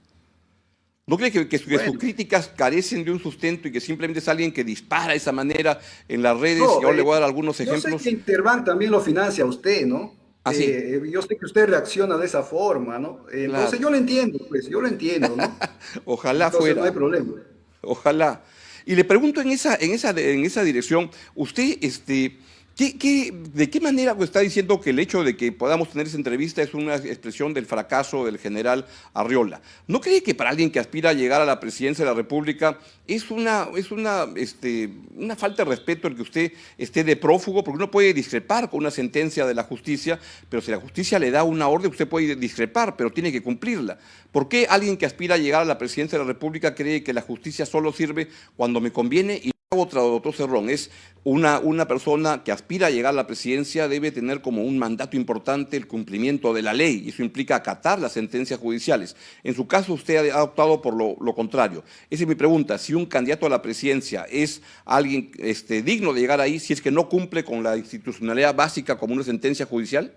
¿No cree que sus Bueno, críticas carecen de un sustento y que simplemente es alguien que dispara de esa manera en las redes? Y no, ahora le voy a dar algunos yo sé que ejemplos. Interbank también lo financia a usted, ¿no? Así, Yo sé que usted reacciona de esa forma, ¿no? Entonces claro. yo lo entiendo, pues, yo lo entiendo, ¿no? Ojalá Entonces no hay fuera. problema. Ojalá. Y le pregunto en esa dirección, usted ¿De qué manera está diciendo que el hecho de que podamos tener esa entrevista es una expresión del fracaso del general Arriola? ¿No cree que para alguien que aspira a llegar a la presidencia de la República es una falta de respeto el que usted esté de prófugo? Porque uno puede discrepar con una sentencia de la justicia, pero si la justicia le da una orden, usted puede discrepar, pero tiene que cumplirla. ¿Por qué alguien que aspira a llegar a la presidencia de la República cree que la justicia solo sirve cuando me conviene? Y otro cerrón, es una persona que aspira a llegar a la presidencia debe tener como un mandato importante el cumplimiento de la ley, y eso implica acatar las sentencias judiciales. En su caso, usted ha optado por lo contrario. Esa es mi pregunta, si un candidato a la presidencia es alguien digno de llegar ahí, si es que no cumple con la institucionalidad básica como una sentencia judicial.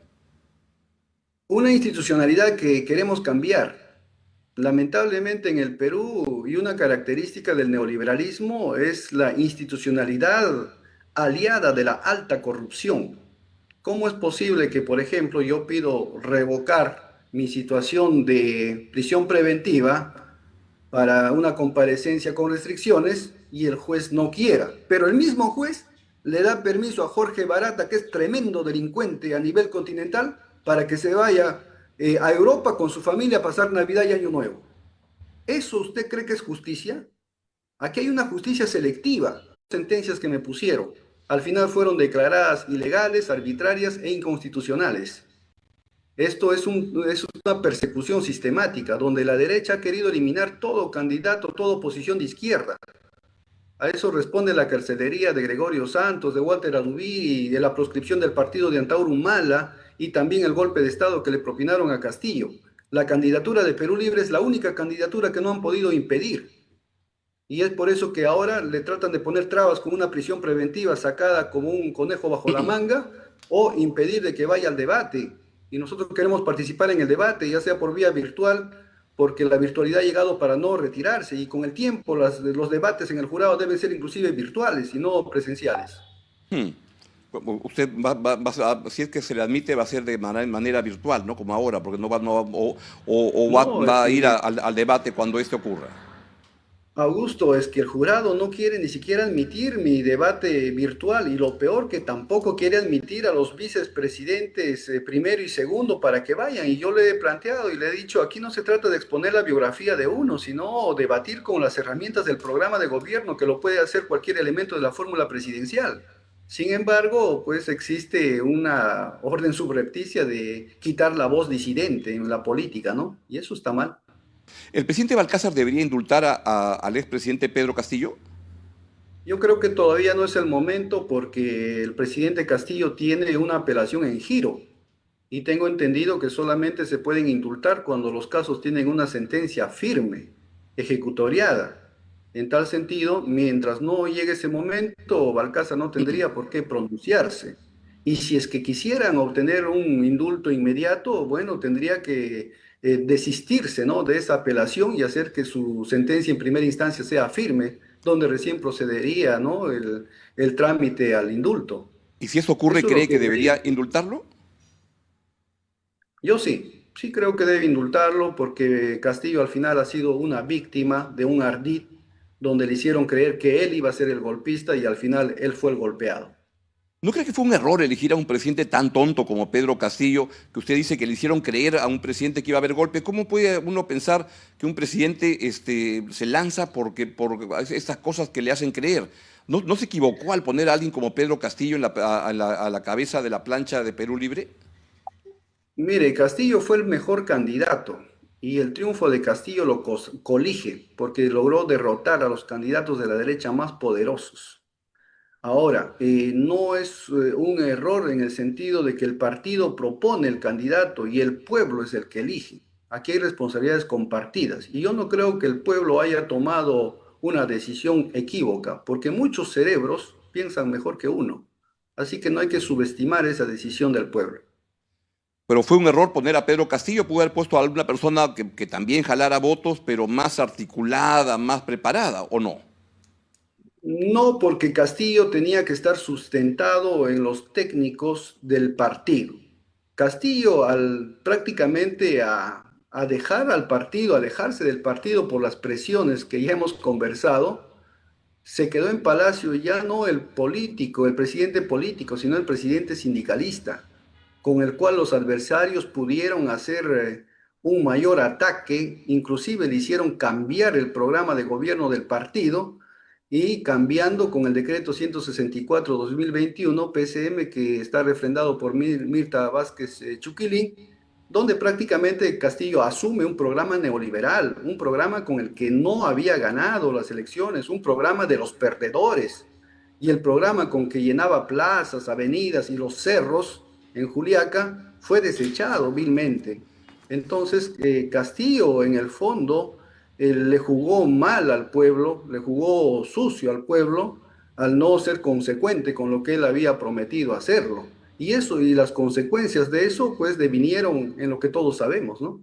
Una institucionalidad que queremos cambiar. Lamentablemente en el Perú, y una característica del neoliberalismo es la institucionalidad aliada de la alta corrupción. ¿Cómo es posible que, por ejemplo, yo pido revocar mi situación de prisión preventiva para una comparecencia con restricciones y el juez no quiera? Pero el mismo juez le da permiso a Jorge Barata, que es tremendo delincuente a nivel continental, para que se vaya a Europa con su familia a pasar Navidad y Año Nuevo. ¿Eso usted cree que es justicia? Aquí hay una justicia selectiva. Sentencias que me pusieron, al final fueron declaradas ilegales, arbitrarias e inconstitucionales. Esto es una persecución sistemática, donde la derecha ha querido eliminar todo candidato, toda oposición de izquierda. A eso responde la carcelería de Gregorio Santos, de Walter Alubí, de la proscripción del partido de Antauro Humala y también el golpe de Estado que le propinaron a Castillo. La candidatura de Perú Libre es la única candidatura que no han podido impedir. Y es por eso que ahora le tratan de poner trabas con una prisión preventiva sacada como un conejo bajo la manga, o impedir de que vaya al debate. Y nosotros queremos participar en el debate, ya sea por vía virtual, porque la virtualidad ha llegado para no retirarse, y con el tiempo los debates en el jurado deben ser inclusive virtuales y no presenciales. Usted si es que se le admite, va a ser de manera virtual, ¿no? Como ahora, porque no va, No, va a ir al debate cuando esto ocurra. Augusto, es que el jurado no quiere ni siquiera admitir mi debate virtual, y lo peor, que tampoco quiere admitir a los vicepresidentes primero y segundo para que vayan. Y yo le he planteado y le he dicho, aquí no se trata de exponer la biografía de uno, sino debatir con las herramientas del programa de gobierno, que lo puede hacer cualquier elemento de la fórmula presidencial. Sin embargo, pues existe una orden subrepticia de quitar la voz disidente en la política, ¿no? Y eso está mal. ¿El presidente Balcázar debería indultar al expresidente Pedro Castillo? Yo creo que todavía no es el momento, porque el presidente Castillo tiene una apelación en giro, y tengo entendido que solamente se pueden indultar cuando los casos tienen una sentencia firme, ejecutoriada. En tal sentido, mientras no llegue ese momento, Balcázar no tendría por qué pronunciarse. Y si es que quisieran obtener un indulto inmediato, bueno, tendría que desistirse, ¿no?, de esa apelación, y hacer que su sentencia en primera instancia sea firme, donde recién procedería, ¿no?, el trámite al indulto. ¿Y si eso ocurre, Eso es lo cree que que debería indultarlo? yo sí creo que debe indultarlo, porque Castillo al final ha sido una víctima de un ardid, donde le hicieron creer que él iba a ser el golpista y al final él fue el golpeado. ¿No cree que fue un error elegir a un presidente tan tonto como Pedro Castillo, que usted dice que le hicieron creer a un presidente que iba a haber golpe? ¿Cómo puede uno pensar que un presidente se lanza por estas cosas que le hacen creer? ¿No se equivocó al poner a alguien como Pedro Castillo a la cabeza de la plancha de Perú Libre? Mire, Castillo fue el mejor candidato, y el triunfo de Castillo lo colige, porque logró derrotar a los candidatos de la derecha más poderosos. Ahora, no es un error en el sentido de que el partido propone el candidato y el pueblo es el que elige. Aquí hay responsabilidades compartidas, y yo no creo que el pueblo haya tomado una decisión equívoca, porque muchos cerebros piensan mejor que uno. Así que no hay que subestimar esa decisión del pueblo. Pero fue un error poner a Pedro Castillo, pudo haber puesto a alguna persona que también jalara votos, pero más articulada, más preparada, ¿o no? No, porque Castillo tenía que estar sustentado en los técnicos del partido. Castillo, al prácticamente a dejar al partido, alejarse del partido por las presiones que ya hemos conversado, se quedó en Palacio ya no el político, el presidente político, sino el presidente sindicalista, con el cual los adversarios pudieron hacer un mayor ataque, inclusive le hicieron cambiar el programa de gobierno del partido y cambiando con el decreto 164-2021 PCM que está refrendado por Mirta Vázquez Chuquilín, donde prácticamente Castillo asume un programa neoliberal, un programa con el que no había ganado las elecciones, un programa de los perdedores, y el programa con que llenaba plazas, avenidas y los cerros en Juliaca fue desechado vilmente. Entonces, Castillo en el fondo le jugó mal al pueblo, le jugó sucio al pueblo al no ser consecuente con lo que él había prometido hacerlo. Y eso, y las consecuencias de eso, pues devinieron en lo que todos sabemos, ¿no?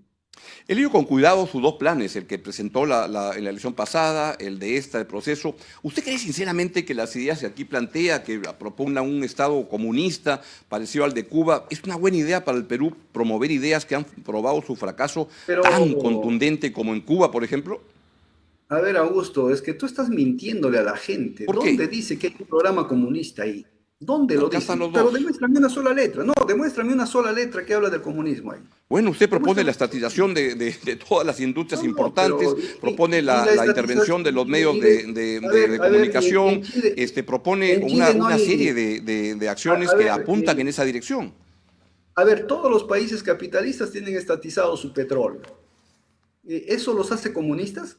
He leído con cuidado sus dos planes, el que presentó en la elección pasada, el de esta, el proceso. ¿Usted cree sinceramente que las ideas que aquí plantea, que proponga un Estado comunista parecido al de Cuba, es una buena idea para el Perú promover ideas que han probado su fracaso Pero, tan contundente como en Cuba, por ejemplo? a ver, Augusto, es que tú estás mintiéndole a la gente. ¿Por ¿Dónde qué? dice que hay un programa comunista ahí? ¿Dónde lo Acá están dicen? los Pero dos. demuéstrame una sola letra. No, demuéstrame una sola letra que habla del comunismo ahí. Bueno, usted propone Demuéstrame la una sola. estatización de todas las industrias No, no, pero importantes, propone y la la intervención estatización, de los medios a ver, de a ver, comunicación, propone En Chile no una serie hay, de acciones a que ver, apuntan en esa dirección. a ver, todos los países capitalistas tienen estatizado su petróleo. ¿Eso los hace comunistas?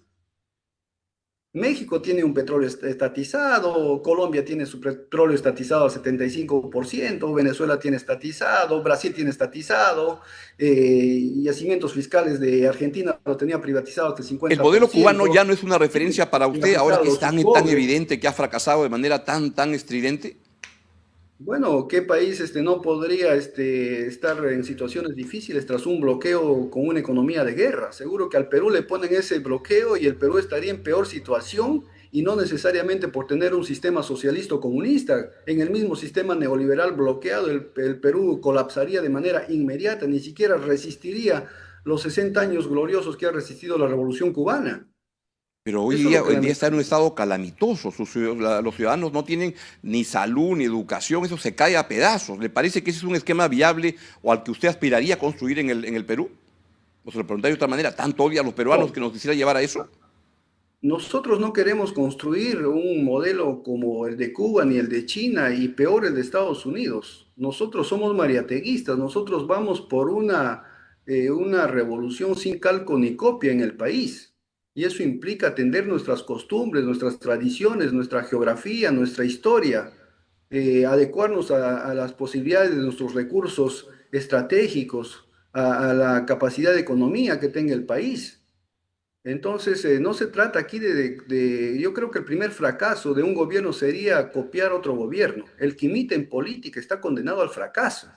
México tiene un petróleo estatizado, Colombia tiene su petróleo estatizado al 75%, Venezuela tiene estatizado, Brasil tiene estatizado, yacimientos fiscales de Argentina lo tenía privatizado hasta el El modelo cubano 50%, ya no es una tiene referencia para usted ahora que es privatizado su tan cobre. evidente que ha fracasado de manera tan estridente. Bueno, ¿qué país no podría estar en situaciones difíciles tras un bloqueo con una economía de guerra? Seguro que al Perú le ponen ese bloqueo y el Perú estaría en peor situación y no necesariamente por tener un sistema socialista o comunista. En el mismo sistema neoliberal bloqueado, el Perú colapsaría de manera inmediata, ni siquiera resistiría los 60 años gloriosos que ha resistido la Revolución Cubana. Pero Eso es lo que hoy en día está en un estado calamitoso. Los ciudadanos no tienen ni salud ni educación. Eso se cae a pedazos. ¿Le parece que ese es un esquema viable o al que usted aspiraría a construir en el Perú? O se lo preguntaría de otra manera. ¿Tanto odia a los peruanos no. que nos quisiera llevar a eso? Nosotros no queremos construir un modelo como el de Cuba ni el de China y peor el de Estados Unidos. Nosotros somos mariateguistas, nosotros vamos por una revolución sin calco ni copia en el país. Y eso implica atender nuestras costumbres, nuestras tradiciones, nuestra geografía, nuestra historia, adecuarnos a las posibilidades de nuestros recursos estratégicos, a la capacidad de economía que tenga el país. Entonces, no se trata aquí yo creo que el primer fracaso de un gobierno sería copiar otro gobierno. El que imita en política está condenado al fracaso.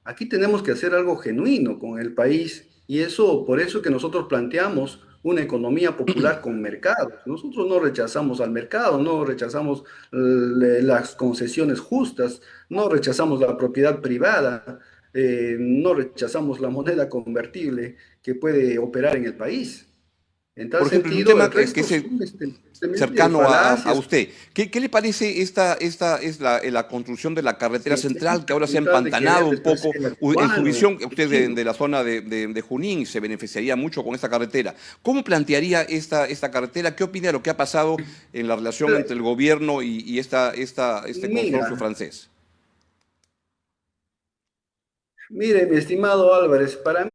Aquí tenemos que hacer algo genuino con el país y eso, por eso que nosotros planteamos una economía popular con mercados. Nosotros no rechazamos al mercado, no rechazamos las concesiones justas, no rechazamos la propiedad privada, no rechazamos la moneda convertible que puede operar en el país. En tal Por ejemplo, en un sentido, tema el que resto es son simplemente cercano a falacias. usted, ¿qué le parece la construcción de la carretera central que ahora se ha Con tal de empantanado querer un poco? desprestigiar al En su cubano, visión, usted de la zona de Junín se beneficiaría mucho con esta carretera. ¿Cómo plantearía esta carretera? ¿Qué opina de lo que ha pasado en la relación entre el gobierno y este consorcio Mira, francés? mire, mi estimado Álvarez, para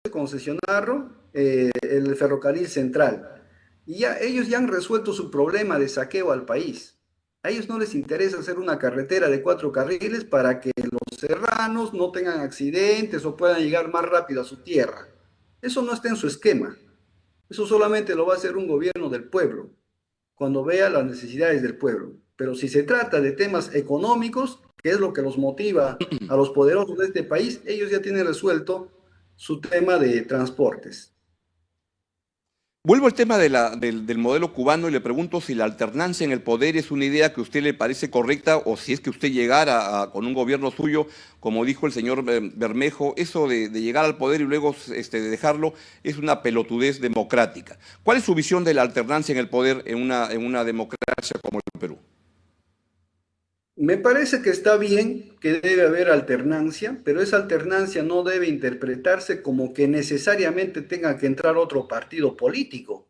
concesionario el ferrocarril central. Y ya ellos ya han resuelto su problema de saqueo al país. A ellos no les interesa hacer una carretera de 4 carriles para que los serranos no tengan accidentes o puedan llegar más rápido a su tierra. Eso no está en su esquema. Eso solamente lo va a hacer un gobierno del pueblo, cuando vea las necesidades del pueblo. Pero si se trata de temas económicos, que es lo que los motiva a los poderosos de este país, ellos ya tienen resuelto su tema de transportes. Vuelvo al tema del modelo cubano y le pregunto si la alternancia en el poder es una idea que a usted le parece correcta o si es que usted llegara con un gobierno suyo, como dijo el señor Bermejo, eso de llegar al poder y luego dejarlo es una pelotudez democrática. ¿Cuál es su visión de la alternancia en el poder en una democracia como el Perú? Me parece que está bien, que debe haber alternancia, pero esa alternancia no debe interpretarse como que necesariamente tenga que entrar otro partido político,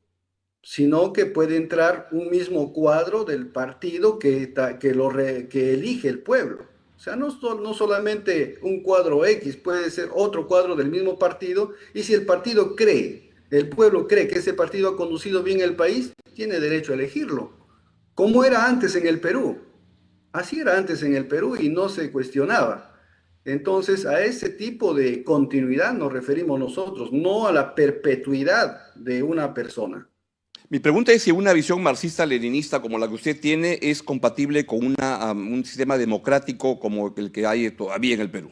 sino que puede entrar un mismo cuadro del partido que elige el pueblo. O sea, no solamente un cuadro X, puede ser otro cuadro del mismo partido, y si el partido cree, el pueblo cree que ese partido ha conducido bien el país, tiene derecho a elegirlo, como era antes en el Perú. Así era antes en el Perú y no se cuestionaba. Entonces, a ese tipo de continuidad nos referimos nosotros, no a la perpetuidad de una persona. Mi pregunta es si una visión marxista-leninista como la que usted tiene es compatible con un sistema democrático como el que hay todavía en el Perú.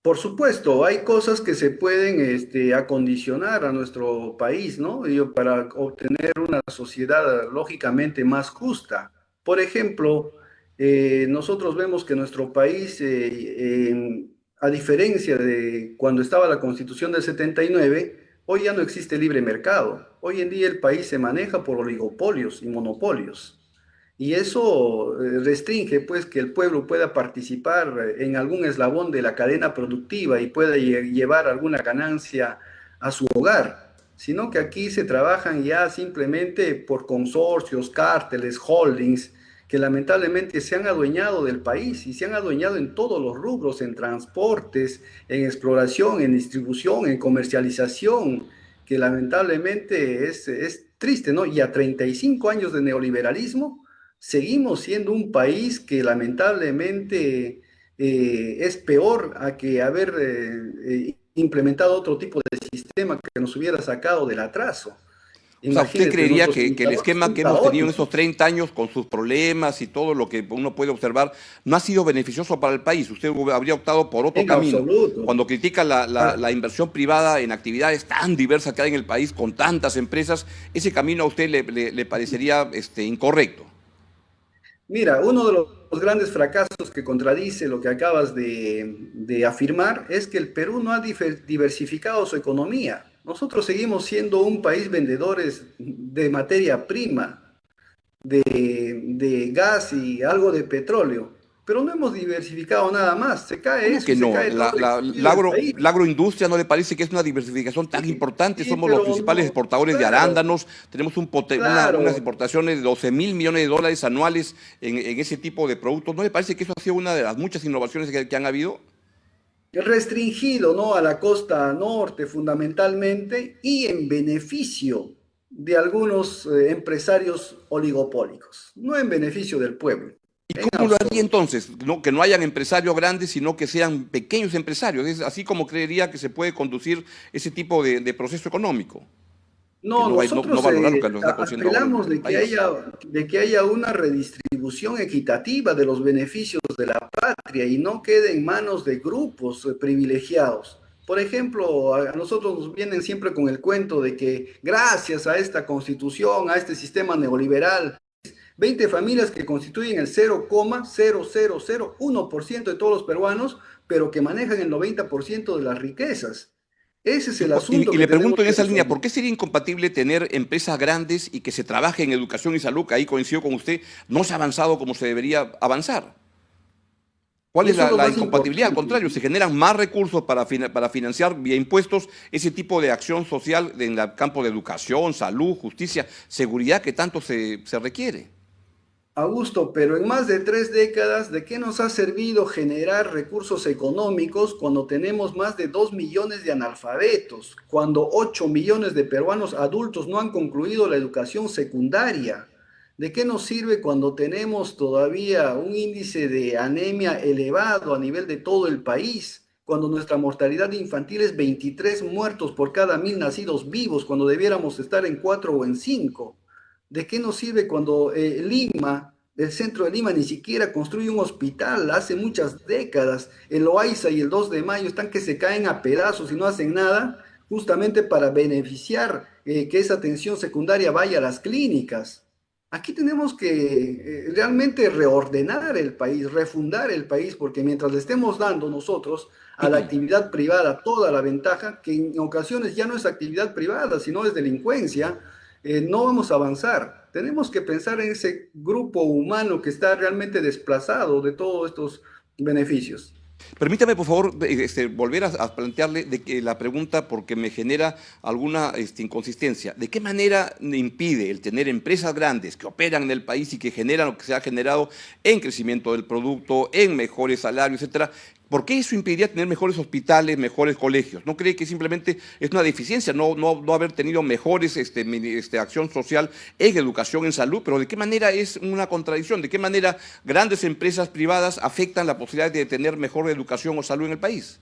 Por supuesto, hay cosas que se pueden acondicionar a nuestro país, ¿no? Para obtener una sociedad lógicamente más justa. Por ejemplo, nosotros vemos que nuestro país, a diferencia de cuando estaba la Constitución del 79, hoy ya no existe libre mercado. Hoy en día el país se maneja por oligopolios y monopolios. Y eso restringe pues que el pueblo pueda participar en algún eslabón de la cadena productiva y pueda llevar alguna ganancia a su hogar, sino que aquí se trabajan ya simplemente por consorcios, cárteles, holdings, que lamentablemente se han adueñado del país y se han adueñado en todos los rubros, en transportes, en exploración, en distribución, en comercialización, que lamentablemente es triste, ¿no? Y a 35 años de neoliberalismo, seguimos siendo un país que lamentablemente es peor a que haber implementado otro tipo de sistema que nos hubiera sacado del atraso. O sea, ¿usted creería que el esquema que hemos tenido en caóticos. esos 30 años con sus problemas y todo lo que uno puede observar no ha sido beneficioso para el país? Usted habría optado por otro En camino. absoluto. Cuando critica la inversión privada en actividades tan diversas que hay en el país con tantas empresas, ese camino a usted le parecería incorrecto. Mira, uno de los grandes fracasos que contradice lo que acabas de afirmar es que el Perú no ha diversificado su economía. Nosotros seguimos siendo un país vendedores de materia prima, de gas y algo de petróleo, pero no hemos diversificado nada más. Se cae ¿Cómo eso que y se no? cae todo el país. La agroindustria no le parece que es una diversificación tan importante. Sí, Somos los pero principales no, exportadores de claro, arándanos, tenemos unas claro. exportaciones de 12.000 millones de dólares anuales en ese tipo de productos. ¿No le parece que eso ha sido una de las muchas innovaciones que han habido? Restringido, ¿no? A la costa norte fundamentalmente y en beneficio de algunos empresarios oligopólicos, no en beneficio del pueblo, ¿Y en cómo lo haría absoluto. entonces? Que no hayan empresarios grandes, sino que sean pequeños empresarios. Es así como creería que se puede conducir ese tipo de proceso económico, que No, no nosotros valorar lo que nos está consiguiendo ahora apelamos el país. de que haya una redistribución equitativa de los beneficios de la patria y no quede en manos de grupos privilegiados. Por ejemplo, a nosotros nos vienen siempre con el cuento de que gracias a esta constitución, a este sistema neoliberal, 20 familias que constituyen el 0,0001% de todos los peruanos, pero que manejan el 90% de las riquezas. Ese es el asunto Y que le tenemos pregunto en que esa línea, resolver. ¿por qué sería incompatible tener empresas grandes y que se trabaje en educación y salud? Que ahí coincido con usted, no se ha avanzado como se debería avanzar. ¿Cuál Y es eso es lo la más incompatibilidad? Al importante. contrario, se generan más recursos para financiar vía impuestos ese tipo de acción social en el campo de educación, salud, justicia, seguridad que tanto se requiere. Augusto, pero en más de 3 décadas, ¿de qué nos ha servido generar recursos económicos cuando tenemos más de 2 millones de analfabetos, cuando 8 millones de peruanos adultos no han concluido la educación secundaria? ¿De qué nos sirve cuando tenemos todavía un índice de anemia elevado a nivel de todo el país? Cuando nuestra mortalidad infantil es 23 muertos por cada 1.000 nacidos vivos, cuando debiéramos estar en 4 o en 5. ¿De qué nos sirve cuando Lima, el centro de Lima, ni siquiera construye un hospital? Hace muchas décadas, el Loaiza y el 2 de Mayo están que se caen a pedazos y no hacen nada, justamente para beneficiar que esa atención secundaria vaya a las clínicas. Aquí tenemos que realmente reordenar el país, refundar el país, porque mientras le estemos dando nosotros a la actividad privada toda la ventaja, que en ocasiones ya no es actividad privada, sino es delincuencia, no vamos a avanzar. Tenemos que pensar en ese grupo humano que está realmente desplazado de todos estos beneficios. Permítame, por favor, volver a plantearle de que la pregunta porque me genera alguna inconsistencia. ¿De qué manera impide el tener empresas grandes que operan en el país y que generan lo que se ha generado en crecimiento del producto, en mejores salarios, etcétera? ¿Por qué eso impediría tener mejores hospitales, mejores colegios? ¿No cree que simplemente es una deficiencia no haber tenido mejores acción social en educación, en salud? Pero ¿de qué manera es una contradicción? ¿De qué manera grandes empresas privadas afectan la posibilidad de tener mejor educación o salud en el país?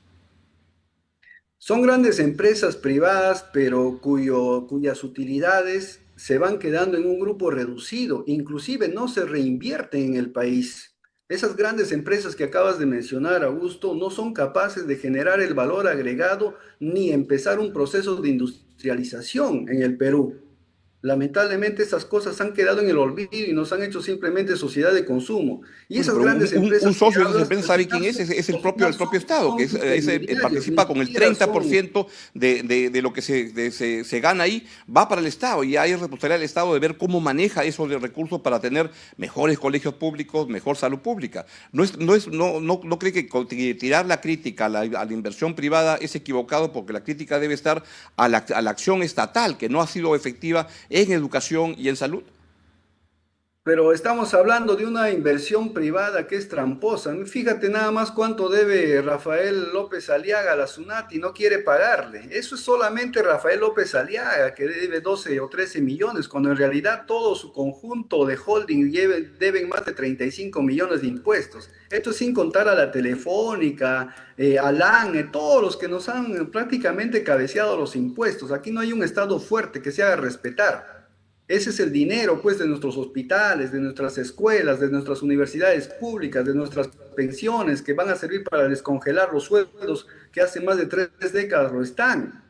Son grandes empresas privadas, pero cuyas utilidades se van quedando en un grupo reducido, inclusive no se reinvierten en el país. Esas grandes empresas que acabas de mencionar, Augusto, no son capaces de generar el valor agregado ni empezar un proceso de industrialización en el Perú. Lamentablemente esas cosas han quedado en el olvido y nos han hecho simplemente sociedad de consumo. Y Bueno, esas pero grandes un empresas que socio de esas hablas, empresas, al ¿sabe quién final es? son, Es al final el propio son, Estado, que son intermediarios, ni participa con el siquiera son. 30% de lo que se gana ahí, va para el Estado, y hay responsabilidad del Estado de ver cómo maneja esos recursos para tener mejores colegios públicos, mejor salud pública. ¿No cree que tirar la crítica a la inversión privada es equivocado, porque la crítica debe estar a la acción estatal, que no ha sido efectiva en educación y en salud? Pero estamos hablando de una inversión privada que es tramposa. Fíjate nada más cuánto debe Rafael López Aliaga a la SUNAT y no quiere pagarle. Eso es solamente Rafael López Aliaga, que debe 12 o 13 millones, cuando en realidad todo su conjunto de holding deben más de 35 millones de impuestos. Esto es sin contar a la Telefónica, a LAN, todos los que nos han prácticamente cabeceado los impuestos. Aquí no hay un Estado fuerte que se haga respetar. Ese es el dinero, pues, de nuestros hospitales, de nuestras escuelas, de nuestras universidades públicas, de nuestras pensiones, que van a servir para descongelar los sueldos que hace más de 3 décadas lo están.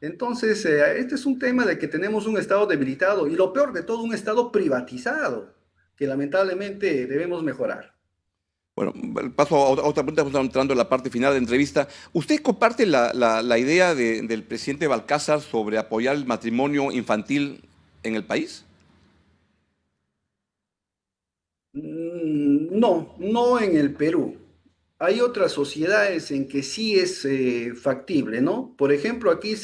Entonces, este es un tema de que tenemos un Estado debilitado y lo peor de todo, un Estado privatizado, que lamentablemente debemos mejorar. Bueno, paso a otra pregunta, estamos entrando en la parte final de la entrevista. ¿Usted comparte la idea del presidente Balcázar sobre apoyar el matrimonio infantil en el país? No, no en el Perú. Hay otras sociedades en que sí es factible, ¿no? Por ejemplo, aquí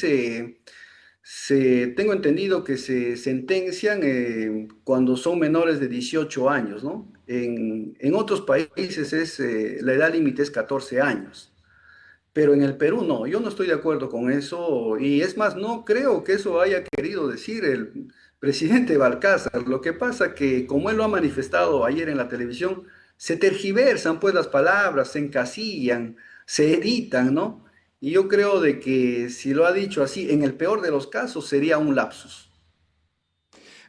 tengo entendido que se sentencian cuando son menores de 18 años, ¿no? En otros países la edad límite es 14 años. Pero en el Perú no, yo no estoy de acuerdo con eso y es más, no creo que eso haya querido decir el presidente Balcázar. Lo que pasa que, como él lo ha manifestado ayer en la televisión, se tergiversan pues las palabras, se encasillan, se editan, ¿no? Y yo creo de que si lo ha dicho así, en el peor de los casos sería un lapsus.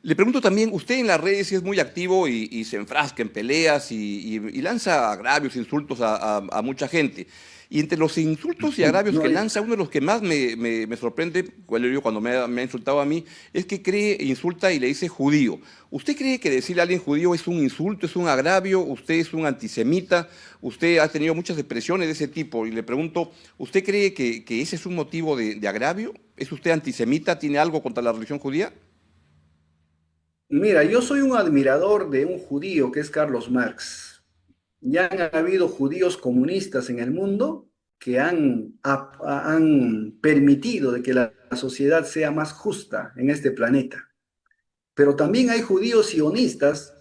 Le pregunto también, usted en las redes sí es muy activo y se enfrasca en peleas y lanza agravios, insultos a mucha gente. Y entre los insultos y agravios No, que lanza, uno de los que más me sorprende, cuando me ha insultado a mí, es que insulta y le dice judío. ¿Usted cree que decirle a alguien judío es un insulto, es un agravio? ¿Usted es un antisemita? Usted ha tenido muchas expresiones de ese tipo. Y le pregunto, ¿usted cree que ese es un motivo de agravio? ¿Es usted antisemita? ¿Tiene algo contra la religión judía? mira, yo soy un admirador de un judío que es Carlos Marx. Ya han habido judíos comunistas en el mundo que han permitido de que la sociedad sea más justa en este planeta. Pero también hay judíos sionistas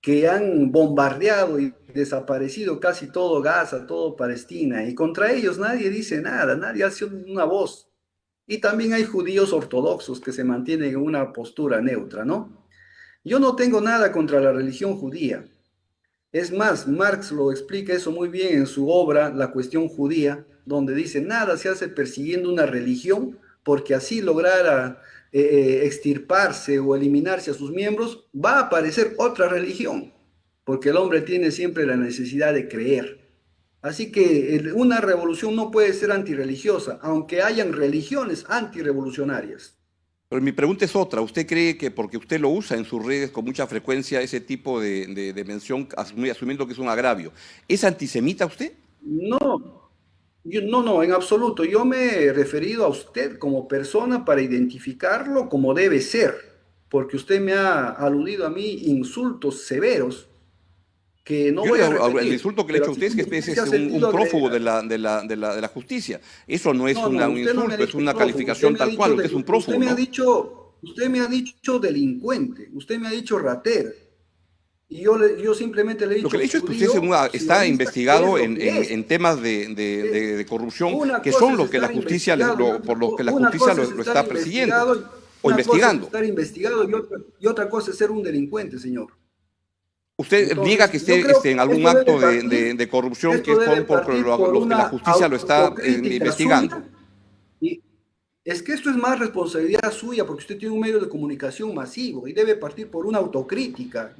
que han bombardeado y desaparecido casi todo Gaza, todo Palestina, y contra ellos nadie dice nada, nadie hace una voz. Y también hay judíos ortodoxos que se mantienen en una postura neutra, ¿no? Yo no tengo nada contra la religión judía. Es más, Marx lo explica eso muy bien en su obra La cuestión judía, donde dice, nada se hace persiguiendo una religión, porque así lograra extirparse o eliminarse a sus miembros, va a aparecer otra religión, porque el hombre tiene siempre la necesidad de creer. Así que una revolución no puede ser antirreligiosa, aunque hayan religiones antirrevolucionarias. Pero mi pregunta es otra. ¿Usted cree que porque usted lo usa en sus redes con mucha frecuencia, ese tipo de mención, asumiendo que es un agravio, ¿es antisemita usted? No, no, en absoluto. Yo me he referido a usted como persona para identificarlo como debe ser, porque usted me ha aludido a mí insultos severos que no Yo voy a el repetir, insulto que le he pero hecho a así usted es que como usted es se ha un sentido prófugo agredida. de la justicia. Eso no es No, no, un usted no me ha insulto, es dicho una prófugo, usted calificación me ha tal cual. dicho, Usted es un prófugo, ¿no? usted me ha dicho delincuente, usted me ha dicho ratero, y yo simplemente le he Lo que dicho le he dicho es que usted judío, está sionista, que es investigado lo que es. en temas de corrupción, Una que cosa son es los que la estar justicia, investigado por los que la una justicia cosa es lo estar está persiguiendo investigado, o una cosa es investigando. estar investigado y otra cosa es ser un delincuente, señor. Usted niega que Entonces, yo esté creo en que algún acto de corrupción que esto es debe por partir por los que la una justicia lo está autocrítica investigando. suya. Y es que esto es más responsabilidad suya porque usted tiene un medio de comunicación masivo y debe partir por una autocrítica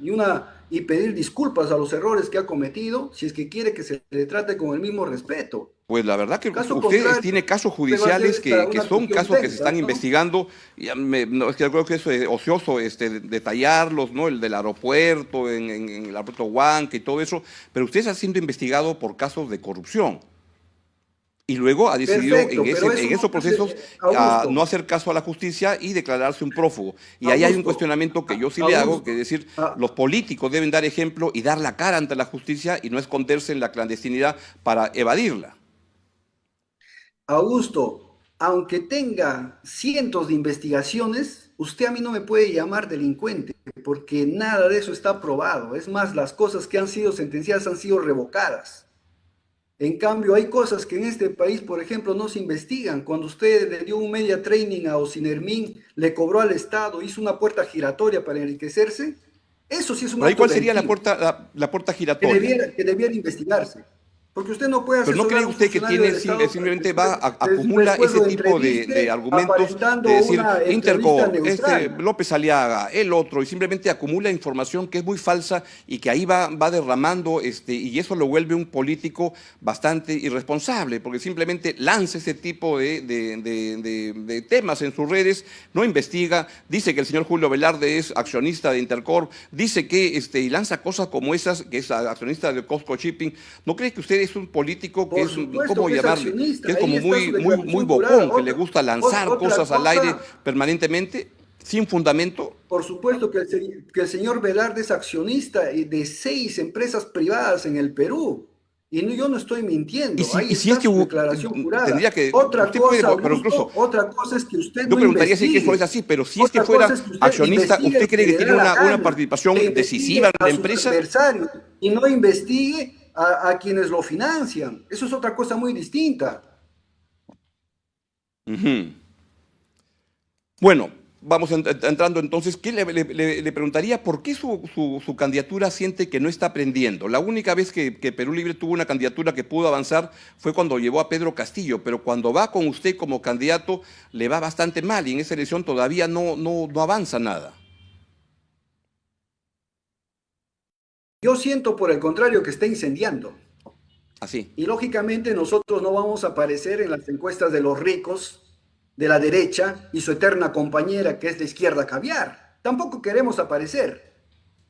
y pedir disculpas a los errores que ha cometido si es que quiere que se le trate con el mismo respeto. Pues la verdad que Caso usted contrario, tiene casos usted va a hacer judiciales esta, que una son cuestión casos que se técnica, están ¿no? investigando. No, es que yo creo que eso es ocioso detallarlos, ¿no? El del aeropuerto, en el aeropuerto Huanca y todo eso. Pero usted está siendo investigado por casos de corrupción. Y luego ha decidido Perfecto, pero eso en no esos hace, procesos no Augusto, hacer caso a la justicia y declararse un prófugo. Y ahí hay un Augusto, cuestionamiento que yo sí le hago, que es Augusto, decir, a- los políticos deben dar ejemplo y dar la cara ante la justicia y no esconderse en la clandestinidad para evadirla. Augusto, aunque tenga cientos de investigaciones, usted a mí no me puede llamar delincuente, porque nada de eso está probado. Es más, las cosas que han sido sentenciadas han sido revocadas. En cambio, hay cosas que en este país, por ejemplo, no se investigan. Cuando usted le dio un media training a Osinermin, le cobró al Estado, hizo una puerta giratoria para enriquecerse, eso sí es un Pero ahí, acto ¿cuál sería delictivo la puerta giratoria? que debiera investigarse. Porque usted no puede Pero ¿no asesorar cree a un usted que funcionario del Estado para que simplemente acumula después ese lo tipo de entreviste argumentos aparentando de decir una entrevista Intercorp, neutral? López Aliaga, el otro, y simplemente acumula información que es muy falsa y que ahí va derramando, y eso lo vuelve un político bastante irresponsable, porque simplemente lanza ese tipo de temas en sus redes, no investiga, dice que el señor Julio Velarde es accionista de Intercorp, dice que y lanza cosas como esas, que es accionista de Costco Shipping. ¿No cree que usted es un político que Por es, supuesto ¿cómo que es llamarle? accionista, Que es ahí como está su muy declaración jurada. bocón, que le gusta lanzar Otra cosas al aire cosa, permanentemente, sin fundamento. por supuesto que el señor Velarde es accionista de 6 empresas privadas en el Perú. Y yo no estoy mintiendo, ahí Y si es está que su declaración jurada. tendría que, Otra usted puede, cosa, pero incluso, Augusto, otra cosa es que usted yo no preguntaría si es que fuese investigue. así, pero si es que Otra cosa fuera es que usted accionista, investigue ¿usted lo que cree que le tiene da la una gana, que participación decisiva investigue en la a sus empresa? adversarios y no investigue a quienes lo financian. Eso es otra cosa muy distinta. Ujú. Bueno, vamos entrando entonces. ¿Qué le preguntaría por qué su candidatura siente que no está aprendiendo? La única vez que Perú Libre tuvo una candidatura que pudo avanzar fue cuando llevó a Pedro Castillo, pero cuando va con usted como candidato le va bastante mal y en esa elección todavía no avanza nada. Yo siento por el contrario que está incendiando. Así. Y lógicamente nosotros no vamos a aparecer en las encuestas de los ricos, de la derecha y su eterna compañera que es la izquierda caviar. Tampoco queremos aparecer.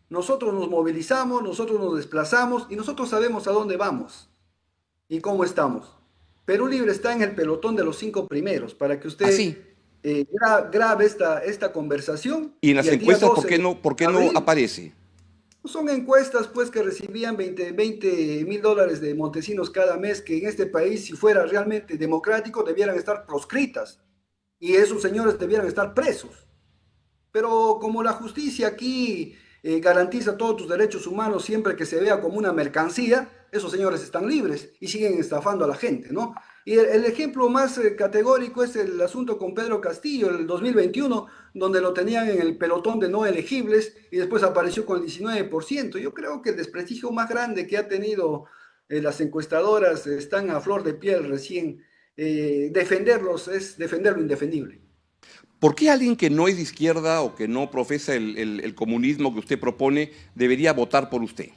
Nosotros nos movilizamos, nosotros nos desplazamos y nosotros sabemos a dónde vamos y cómo estamos. Perú Libre está en el pelotón de los 5 primeros para que usted Así. grabe esta conversación Y en y las el día encuestas, 12 por qué de no abril aparece? son encuestas pues que recibían 20 mil dólares de Montesinos cada mes, que en este país, si fuera realmente democrático, debieran estar proscritas y esos señores debieran estar presos. Pero como la justicia aquí garantiza todos tus derechos humanos siempre que se vea como una mercancía, esos señores están libres y siguen estafando a la gente, ¿no? Y el ejemplo más categórico es el asunto con Pedro Castillo, el 2021, donde lo tenían en el pelotón de no elegibles y después apareció con el 19%. Yo creo que el desprestigio más grande que ha tenido las encuestadoras están a flor de piel recién. Defenderlos es defender lo indefendible. ¿Por qué alguien que no es de izquierda o que no profesa el comunismo que usted propone debería votar por usted?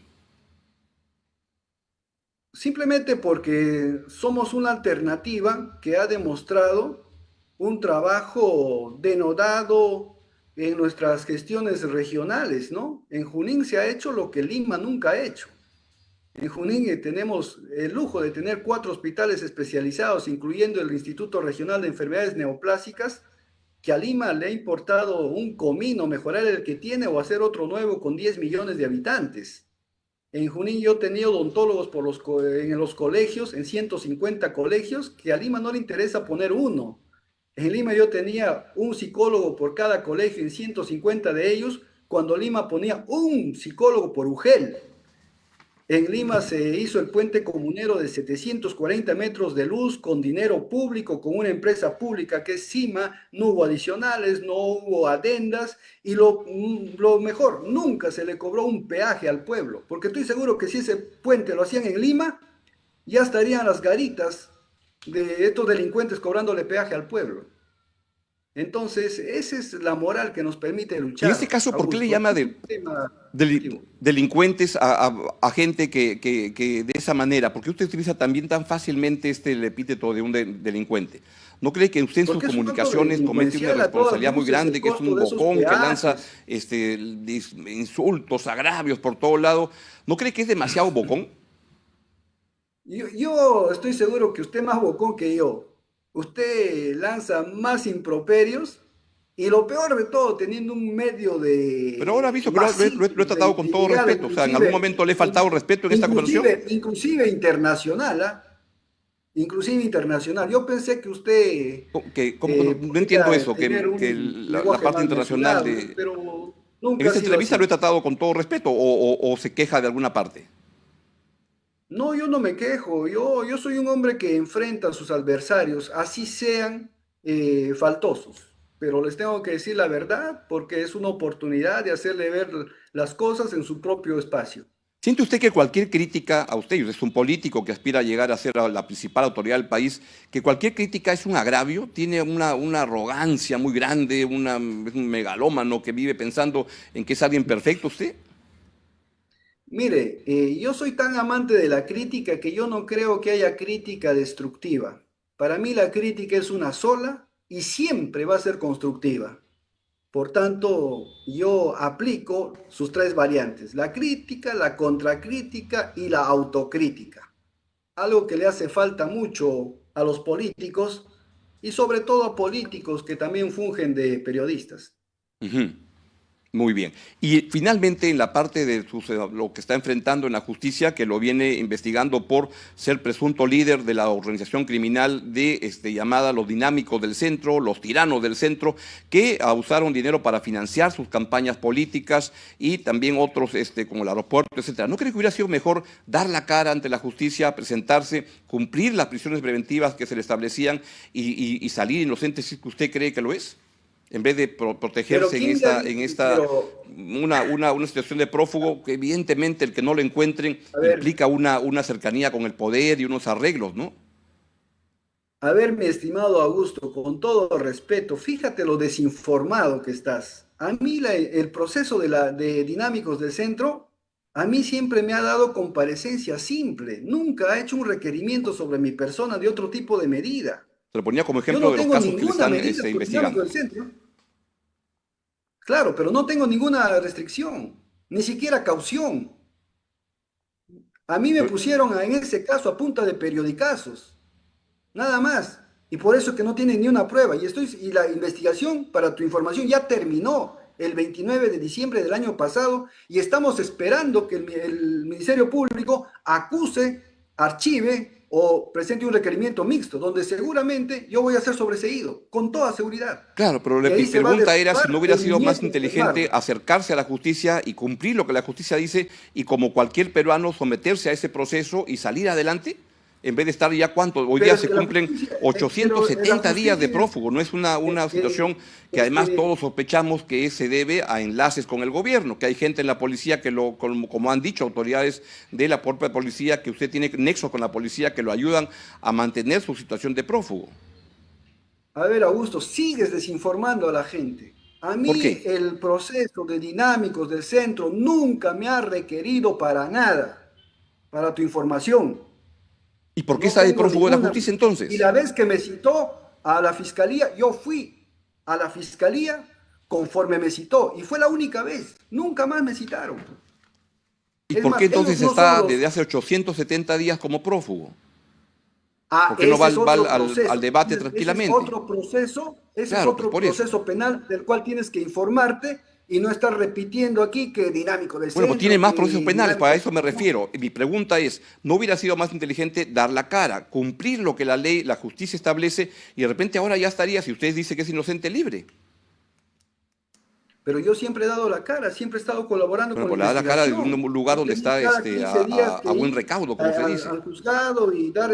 Simplemente porque somos una alternativa que ha demostrado un trabajo denodado en nuestras gestiones regionales, ¿no? En Junín se ha hecho lo que Lima nunca ha hecho. En Junín tenemos el lujo de tener 4 hospitales especializados, incluyendo el Instituto Regional de Enfermedades Neoplásicas, que a Lima le ha importado un comino mejorar el que tiene o hacer otro nuevo con 10 millones de habitantes. En Junín yo tenía odontólogos en los colegios, en 150 colegios, que a Lima no le interesa poner uno. En Lima yo tenía un psicólogo por cada colegio en 150 de ellos, cuando Lima ponía un psicólogo por UGEL. En Lima se hizo el puente comunero de 740 metros de luz con dinero público, con una empresa pública que es CIMA, no hubo adicionales, no hubo adendas y lo mejor, nunca se le cobró un peaje al pueblo, porque estoy seguro que si ese puente lo hacían en Lima, ya estarían las garitas de estos delincuentes cobrándole peaje al pueblo. Entonces, esa es la moral que nos permite luchar. En este caso, ¿por qué le Augusto. llama Es un tema delincuentes a gente que de esa manera? ¿Por qué usted utiliza también tan fácilmente el epíteto de un delincuente? ¿No cree que usted en sus Porque es un acto comunicaciones comete una delincuencial a todas responsabilidad muy luces, grande, el que es costo un de esos bocón, que lanza peajes? insultos, agravios por todo lado? ¿No cree que es demasiado bocón? Yo estoy seguro que usted es más bocón que yo. Usted lanza más improperios y lo peor de todo, teniendo un medio Pero ahora ha de visto que lo he masivos tratado con de todo llegada, respeto. O sea, ¿en algún momento le he faltado respeto en esta conversación? inclusive internacional, ¿ah? Inclusive internacional. Yo pensé que usted ¿Cómo que no entiendo podía eso? tener Que un la lenguaje parte más internacional mesurado, de... pero En nunca ha esta sido entrevista lo he así. tratado con todo respeto o se queja de alguna parte. No, yo no me quejo. Yo soy un hombre que enfrenta a sus adversarios, así sean faltosos. Pero les tengo que decir la verdad porque es una oportunidad de hacerle ver las cosas en su propio espacio. ¿Siente usted que cualquier crítica a usted, usted es un político que aspira a llegar a ser la principal autoridad del país, que cualquier crítica es un agravio, tiene una arrogancia muy grande, es un megalómano que vive pensando en que es alguien perfecto usted? Mire, yo soy tan amante de la crítica que yo no creo que haya crítica destructiva. Para mí la crítica es una sola y siempre va a ser constructiva. Por tanto, yo aplico sus 3 variantes, la crítica, la contracrítica y la autocrítica. Algo que le hace falta mucho a los políticos y sobre todo a políticos que también fungen de periodistas. Ujú. Muy bien. Y finalmente, en la parte de lo que está enfrentando en la justicia, que lo viene investigando por ser presunto líder de la organización criminal llamada Los Dinámicos del Centro, los Tiranos del Centro, que usaron dinero para financiar sus campañas políticas y también otros, como el aeropuerto, etcétera. ¿No cree que hubiera sido mejor dar la cara ante la justicia, presentarse, cumplir las prisiones preventivas que se le establecían y salir inocente si usted cree que lo es? En vez de protegerse una situación de prófugo, que evidentemente el que no lo encuentren implica una cercanía con el poder y unos arreglos, ¿no? A ver, mi estimado Augusto, con todo respeto, fíjate lo desinformado que estás. A mí el proceso de Dinámicos del Centro, a mí siempre me ha dado comparecencia simple. Nunca ha hecho un requerimiento sobre mi persona de otro tipo de medida. Se lo ponía como Yo ejemplo no de los tengo casos que le ninguna están medida por Dinámicos investigando. del Centro. Claro, pero no tengo ninguna restricción, ni siquiera caución. A mí me pusieron en ese caso a punta de periodicazos, nada más. Y por eso es que no tienen ni una prueba. Y la investigación, para tu información, ya terminó el 29 de diciembre del año pasado y estamos esperando que el Ministerio Público acuse, archive o presente un requerimiento mixto, donde seguramente yo voy a ser sobreseído, con toda seguridad. Claro, pero Y mi ahí se va a pregunta era si derrotar no hubiera el sido más nieto de inteligente Eduardo. acercarse a la justicia y cumplir lo que la justicia dice y como cualquier peruano someterse a ese proceso y salir adelante, en vez de estar ya cuánto, hoy Pero día es se que la cumplen justicia, pero la 870 días de justicia, prófugo, no es una situación que es además que todos sospechamos que se debe a enlaces con el gobierno, que hay gente en la policía que como han dicho autoridades de la propia policía, que usted tiene nexos con la policía que lo ayudan a mantener su situación de prófugo. a ver, Augusto, sigues desinformando a la gente. A ¿Por mí qué? el proceso de dinámicos del centro nunca me ha requerido para nada, para tu información. ¿Y por qué No está de tengo prófugo de la ninguna. justicia Y entonces? la vez que me citó a la fiscalía, yo fui a la fiscalía conforme me citó. Y fue la única vez. Nunca más me citaron. ¿Y Es por qué más, ellos entonces no son está los. desde hace 870 días como prófugo? Ah, ¿Por qué no va, ese al, es va al- otro al- al proceso. debate Ese es tranquilamente? otro proceso. Ese es Claro, pues otro por eso. proceso penal del cual tienes que informarte y no estar repitiendo aquí que dinámico del Bueno, pues tiene centro, más que procesos penales, para dinámico. eso me refiero. Mi pregunta es, ¿no hubiera sido más inteligente dar la cara, cumplir lo que la ley, la justicia establece y de repente ahora ya estaría, si usted dice que es inocente, libre? Pero yo siempre he dado la cara, siempre he estado colaborando Bueno, con la pues le da la cara desde un investigación. lugar Yo donde tenía está cada 15 días a que buen ir recaudo, como se dice. al juzgado y dar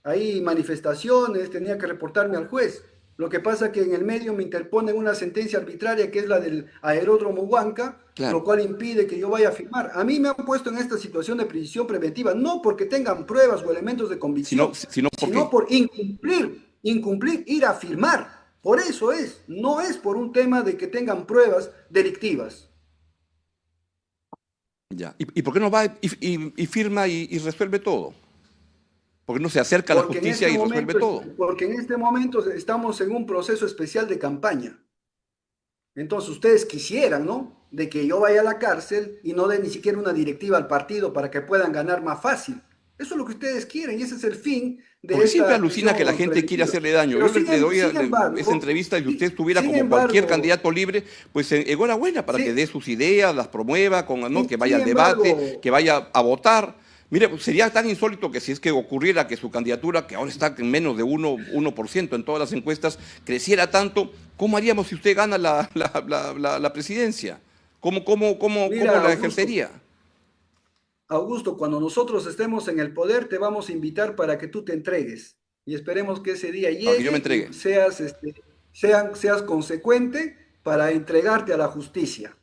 ahí manifestaciones, tenía que reportarme al juez. Lo que pasa que en el medio me interponen una sentencia arbitraria que es la del aeródromo Huanca, lo Claro. cual impide que yo vaya a firmar. A mí me han puesto en esta situación de prisión preventiva, no porque tengan pruebas o elementos de Sino, convicción, sino ¿por sino qué? por incumplir, ir a firmar. Por eso es, no es por un tema de que tengan pruebas delictivas. Ya. ¿Y por qué no va y firma y resuelve todo? ¿Por qué no se acerca a la Porque en justicia este y resuelve momento, todo? porque en este momento estamos en un proceso especial de campaña. Entonces ustedes quisieran, ¿no? De que yo vaya a la cárcel y no dé ni siquiera una directiva al partido para que puedan ganar más fácil. Eso es lo que ustedes quieren y ese es el fin de Porque siempre esta alucina que la prisión gente quiere preventiva. hacerle daño. Pero Yo le doy sin esta embargo, entrevista y si usted estuviera sin como cualquier embargo, candidato libre, pues enhorabuena para que sí, dé sus ideas, las promueva, ¿no? Que vaya sin al debate, embargo, que vaya a votar. Mire, pues, sería tan insólito que si es que ocurriera que su candidatura, que ahora está en menos de 1% en todas las encuestas, creciera tanto, ¿cómo haríamos si usted gana la presidencia? ¿Cómo mira, la ejercería? Augusto, cuando nosotros estemos en el poder, te vamos a invitar para que tú te entregues. Y esperemos que ese día Para que yo me llegue entregue. y seas consecuente para entregarte a la justicia.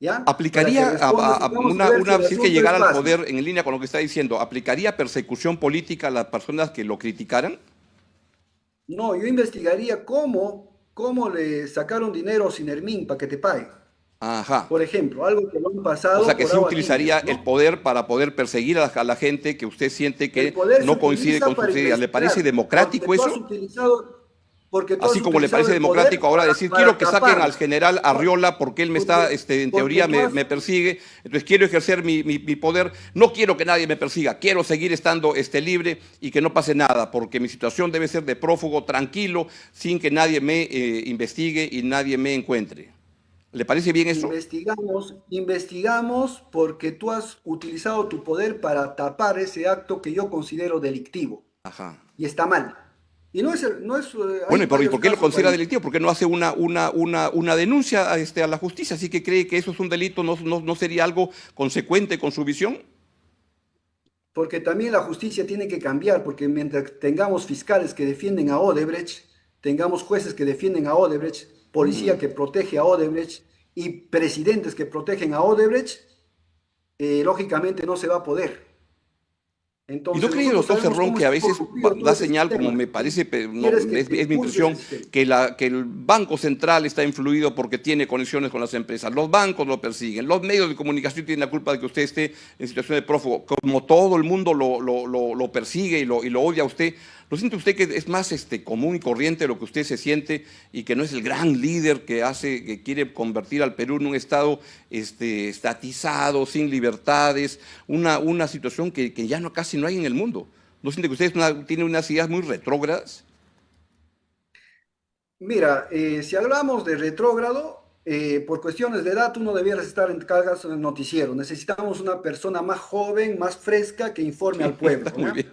¿Ya? Para que ¿Aplicaría respondas y vamos a ver si el si es que asunto es llegara al fácil. poder en línea con lo que está diciendo, ¿aplicaría persecución política a las personas que lo criticaran? No, yo investigaría cómo le sacaron dinero a Sinermín para que te pague. Ajá. Por ejemplo, algo que lo han O sea pasado que por sí agua tibia, utilizaría el ¿no? poder para poder perseguir a la gente que usted siente El que poder se no coincide utiliza con sus para ideas. ¿Le parece investigar, democrático eso? porque tú has Así como le utilizado parece el poder democrático ahora decir, quiero para que saquen al tapar. general Arriola porque él me está, en Porque teoría tú has, me persigue, entonces quiero ejercer mi poder, no quiero que nadie me persiga, quiero seguir estando libre y que no pase nada, porque mi situación debe ser de prófugo tranquilo, sin que nadie me investigue y nadie me encuentre. ¿Le parece bien eso? investigamos porque tú has utilizado tu poder para tapar ese acto que yo considero delictivo Ajá. y está mal. Y Bueno, hay ¿y varios por qué lo casos considera ahí. delictivo? ¿Por qué no hace una denuncia a la justicia? Así que cree que eso es un delito, ¿no sería algo consecuente con su visión? Porque también la justicia tiene que cambiar, porque mientras tengamos fiscales que defienden a Odebrecht, tengamos jueces que defienden a Odebrecht, policía que protege a Odebrecht y presidentes que protegen a Odebrecht, lógicamente no se va a poder. ¿Y no Entonces cree, nosotros doctor sabemos Cerrón, cómo que a está veces corrompido todo da ese señal, como sistema. me parece, Quieres que es te mi impulse impresión, ese sistema. que el Banco Central está influido porque tiene conexiones con las empresas, los bancos lo persiguen, los medios de comunicación tienen la culpa de que usted esté en situación de prófugo, como todo el mundo lo persigue y lo odia a usted. ¿No siente usted que es más común y corriente lo que usted se siente y que no es el gran líder que quiere convertir al Perú en un estado estatizado, sin libertades, una situación que ya casi no hay en el mundo? ¿No siente que usted tiene unas ideas muy retrógradas? Mira, si hablamos de retrógrado, por cuestiones de edad, tú no debieras estar en cargas en el noticiero. Necesitamos una persona más joven, más fresca, que informe al pueblo, Está muy ¿ya? bien.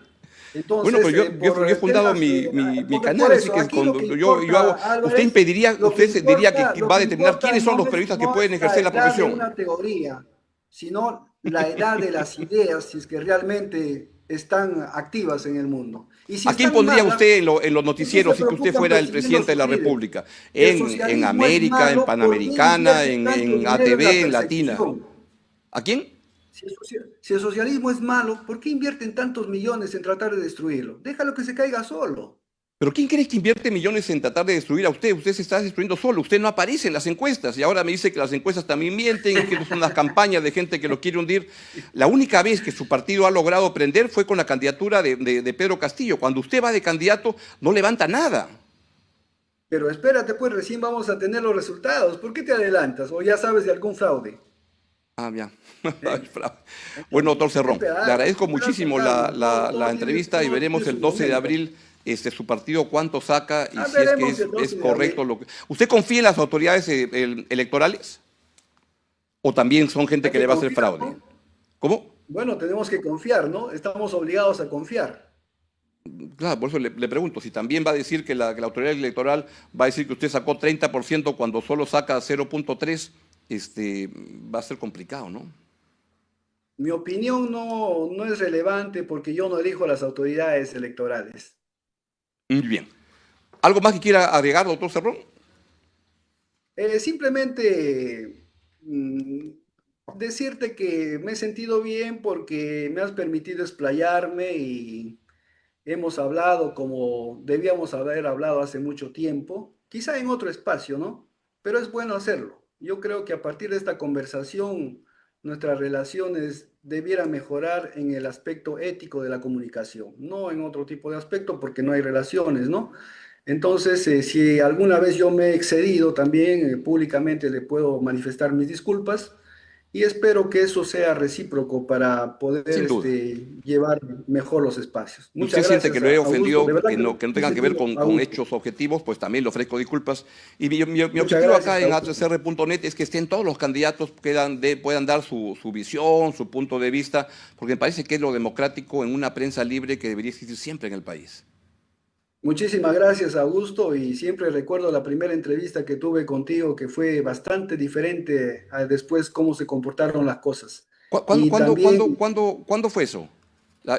Bueno, pero Entonces, yo he fundado temas, mi por canal, así eso, que aquí lo que cuando yo hago, importa, usted Álvarez, impediría, lo que usted diría importa, que lo va a que determinar importa quiénes son los periodistas que no pueden es la ejercer la edad de profesión. una teoría, sino la edad de las ideas, si es que realmente están activas en el mundo. Y si ¿A quién están pondría malas, usted en los ¿por qué se noticieros si que usted preocupan fuera el persiguiendo presidente de sus la líderes? República? Si el En socialismo es América, en malo, ¿por qué Panamericana, invierten tanto en dinero en la ATV, en Latina. persecución? ¿A quién? Si el socialismo es malo, ¿por qué invierten tantos millones en tratar de destruirlo? Déjalo que se caiga solo. ¿Pero quién cree que invierte millones en tratar de destruir a usted? Usted se está destruyendo solo, usted no aparece en las encuestas y ahora me dice que las encuestas también mienten, que son unas campañas de gente que lo quiere hundir. La única vez que su partido ha logrado prender fue con la candidatura de Pedro Castillo. Cuando usted va de candidato no levanta nada. Pero espérate, pues recién vamos a tener los resultados. ¿Por qué te adelantas? ¿O ya sabes de algún fraude? Ah, ya. ¿Eh? Bueno, Entonces, doctor Cerrón, le hay agradezco que esperar con muchísimo calma. la entrevista y Todo veremos tiene el su 12 de momento. abril su partido cuánto saca y Ah, si es que veremos el es 12 de correcto abril. lo que... ¿Usted confía en las autoridades electorales? ¿O también son gente Hay que que le va a hacer confiar, fraude? ¿no? ¿Cómo? Bueno, tenemos que confiar, ¿no? Estamos obligados a confiar. Claro, por eso le pregunto, si también va a decir que la autoridad electoral va a decir que usted sacó 30% cuando solo saca 0.3, va a ser complicado, ¿no? Mi opinión no es relevante porque yo no elijo a las autoridades electorales. Muy bien. ¿Algo más que quiera agregar, doctor Cerrón? Simplemente decirte que me he sentido bien porque me has permitido explayarme y hemos hablado como debíamos haber hablado hace mucho tiempo, quizá en otro espacio, ¿no? Pero es bueno hacerlo. Yo creo que a partir de esta conversación nuestras relaciones debieran mejorar en el aspecto ético de la comunicación, no en otro tipo de aspecto porque no hay relaciones, ¿no? Entonces, si alguna vez yo me he excedido también, públicamente le puedo manifestar mis disculpas y espero que eso sea recíproco para poder Sin duda. llevar mejor los espacios. Si Muchas usted siente que gracias, lo he Augusto. De ofendido, verdad que no me he tenga que ver sentido a con gusto. hechos objetivos, pues también le ofrezco disculpas. Y mi Muchas objetivo gracias, acá en Augusto. atr.net es que estén todos los candidatos que puedan dar su visión, su punto de vista, porque me parece que es lo democrático en una prensa libre que debería existir siempre en el país. Muchísimas gracias, Augusto, y siempre recuerdo la primera entrevista que tuve contigo, que fue bastante diferente a después cómo se comportaron las cosas. Y también ¿Cuándo fue eso?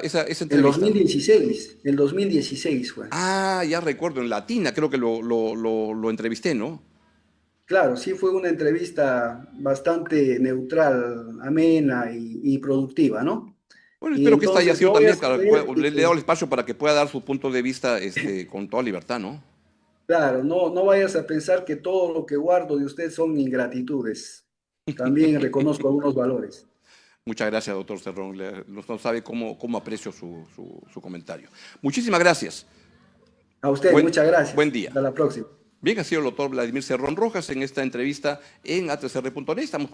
Esa el entrevista. 2016, el 2016 fue. Ah, ya recuerdo, en Latina creo que lo entrevisté, ¿no? Claro, sí fue una entrevista bastante neutral, amena y productiva, ¿no? Bueno, Y espero que esta haya entonces sido no voy a también, suceder le he dado el espacio para que pueda dar su punto de vista con toda libertad, ¿no? claro, no vayas a pensar que todo lo que guardo de usted son ingratitudes. También reconozco algunos valores. Muchas gracias, doctor Cerrón. No sabe cómo aprecio su comentario. Muchísimas gracias. A usted, muchas Buen gracias. día. Hasta la próxima. Bien, ha sido el doctor Vladimir Cerrón Rojas en esta entrevista en atr.net. Estamos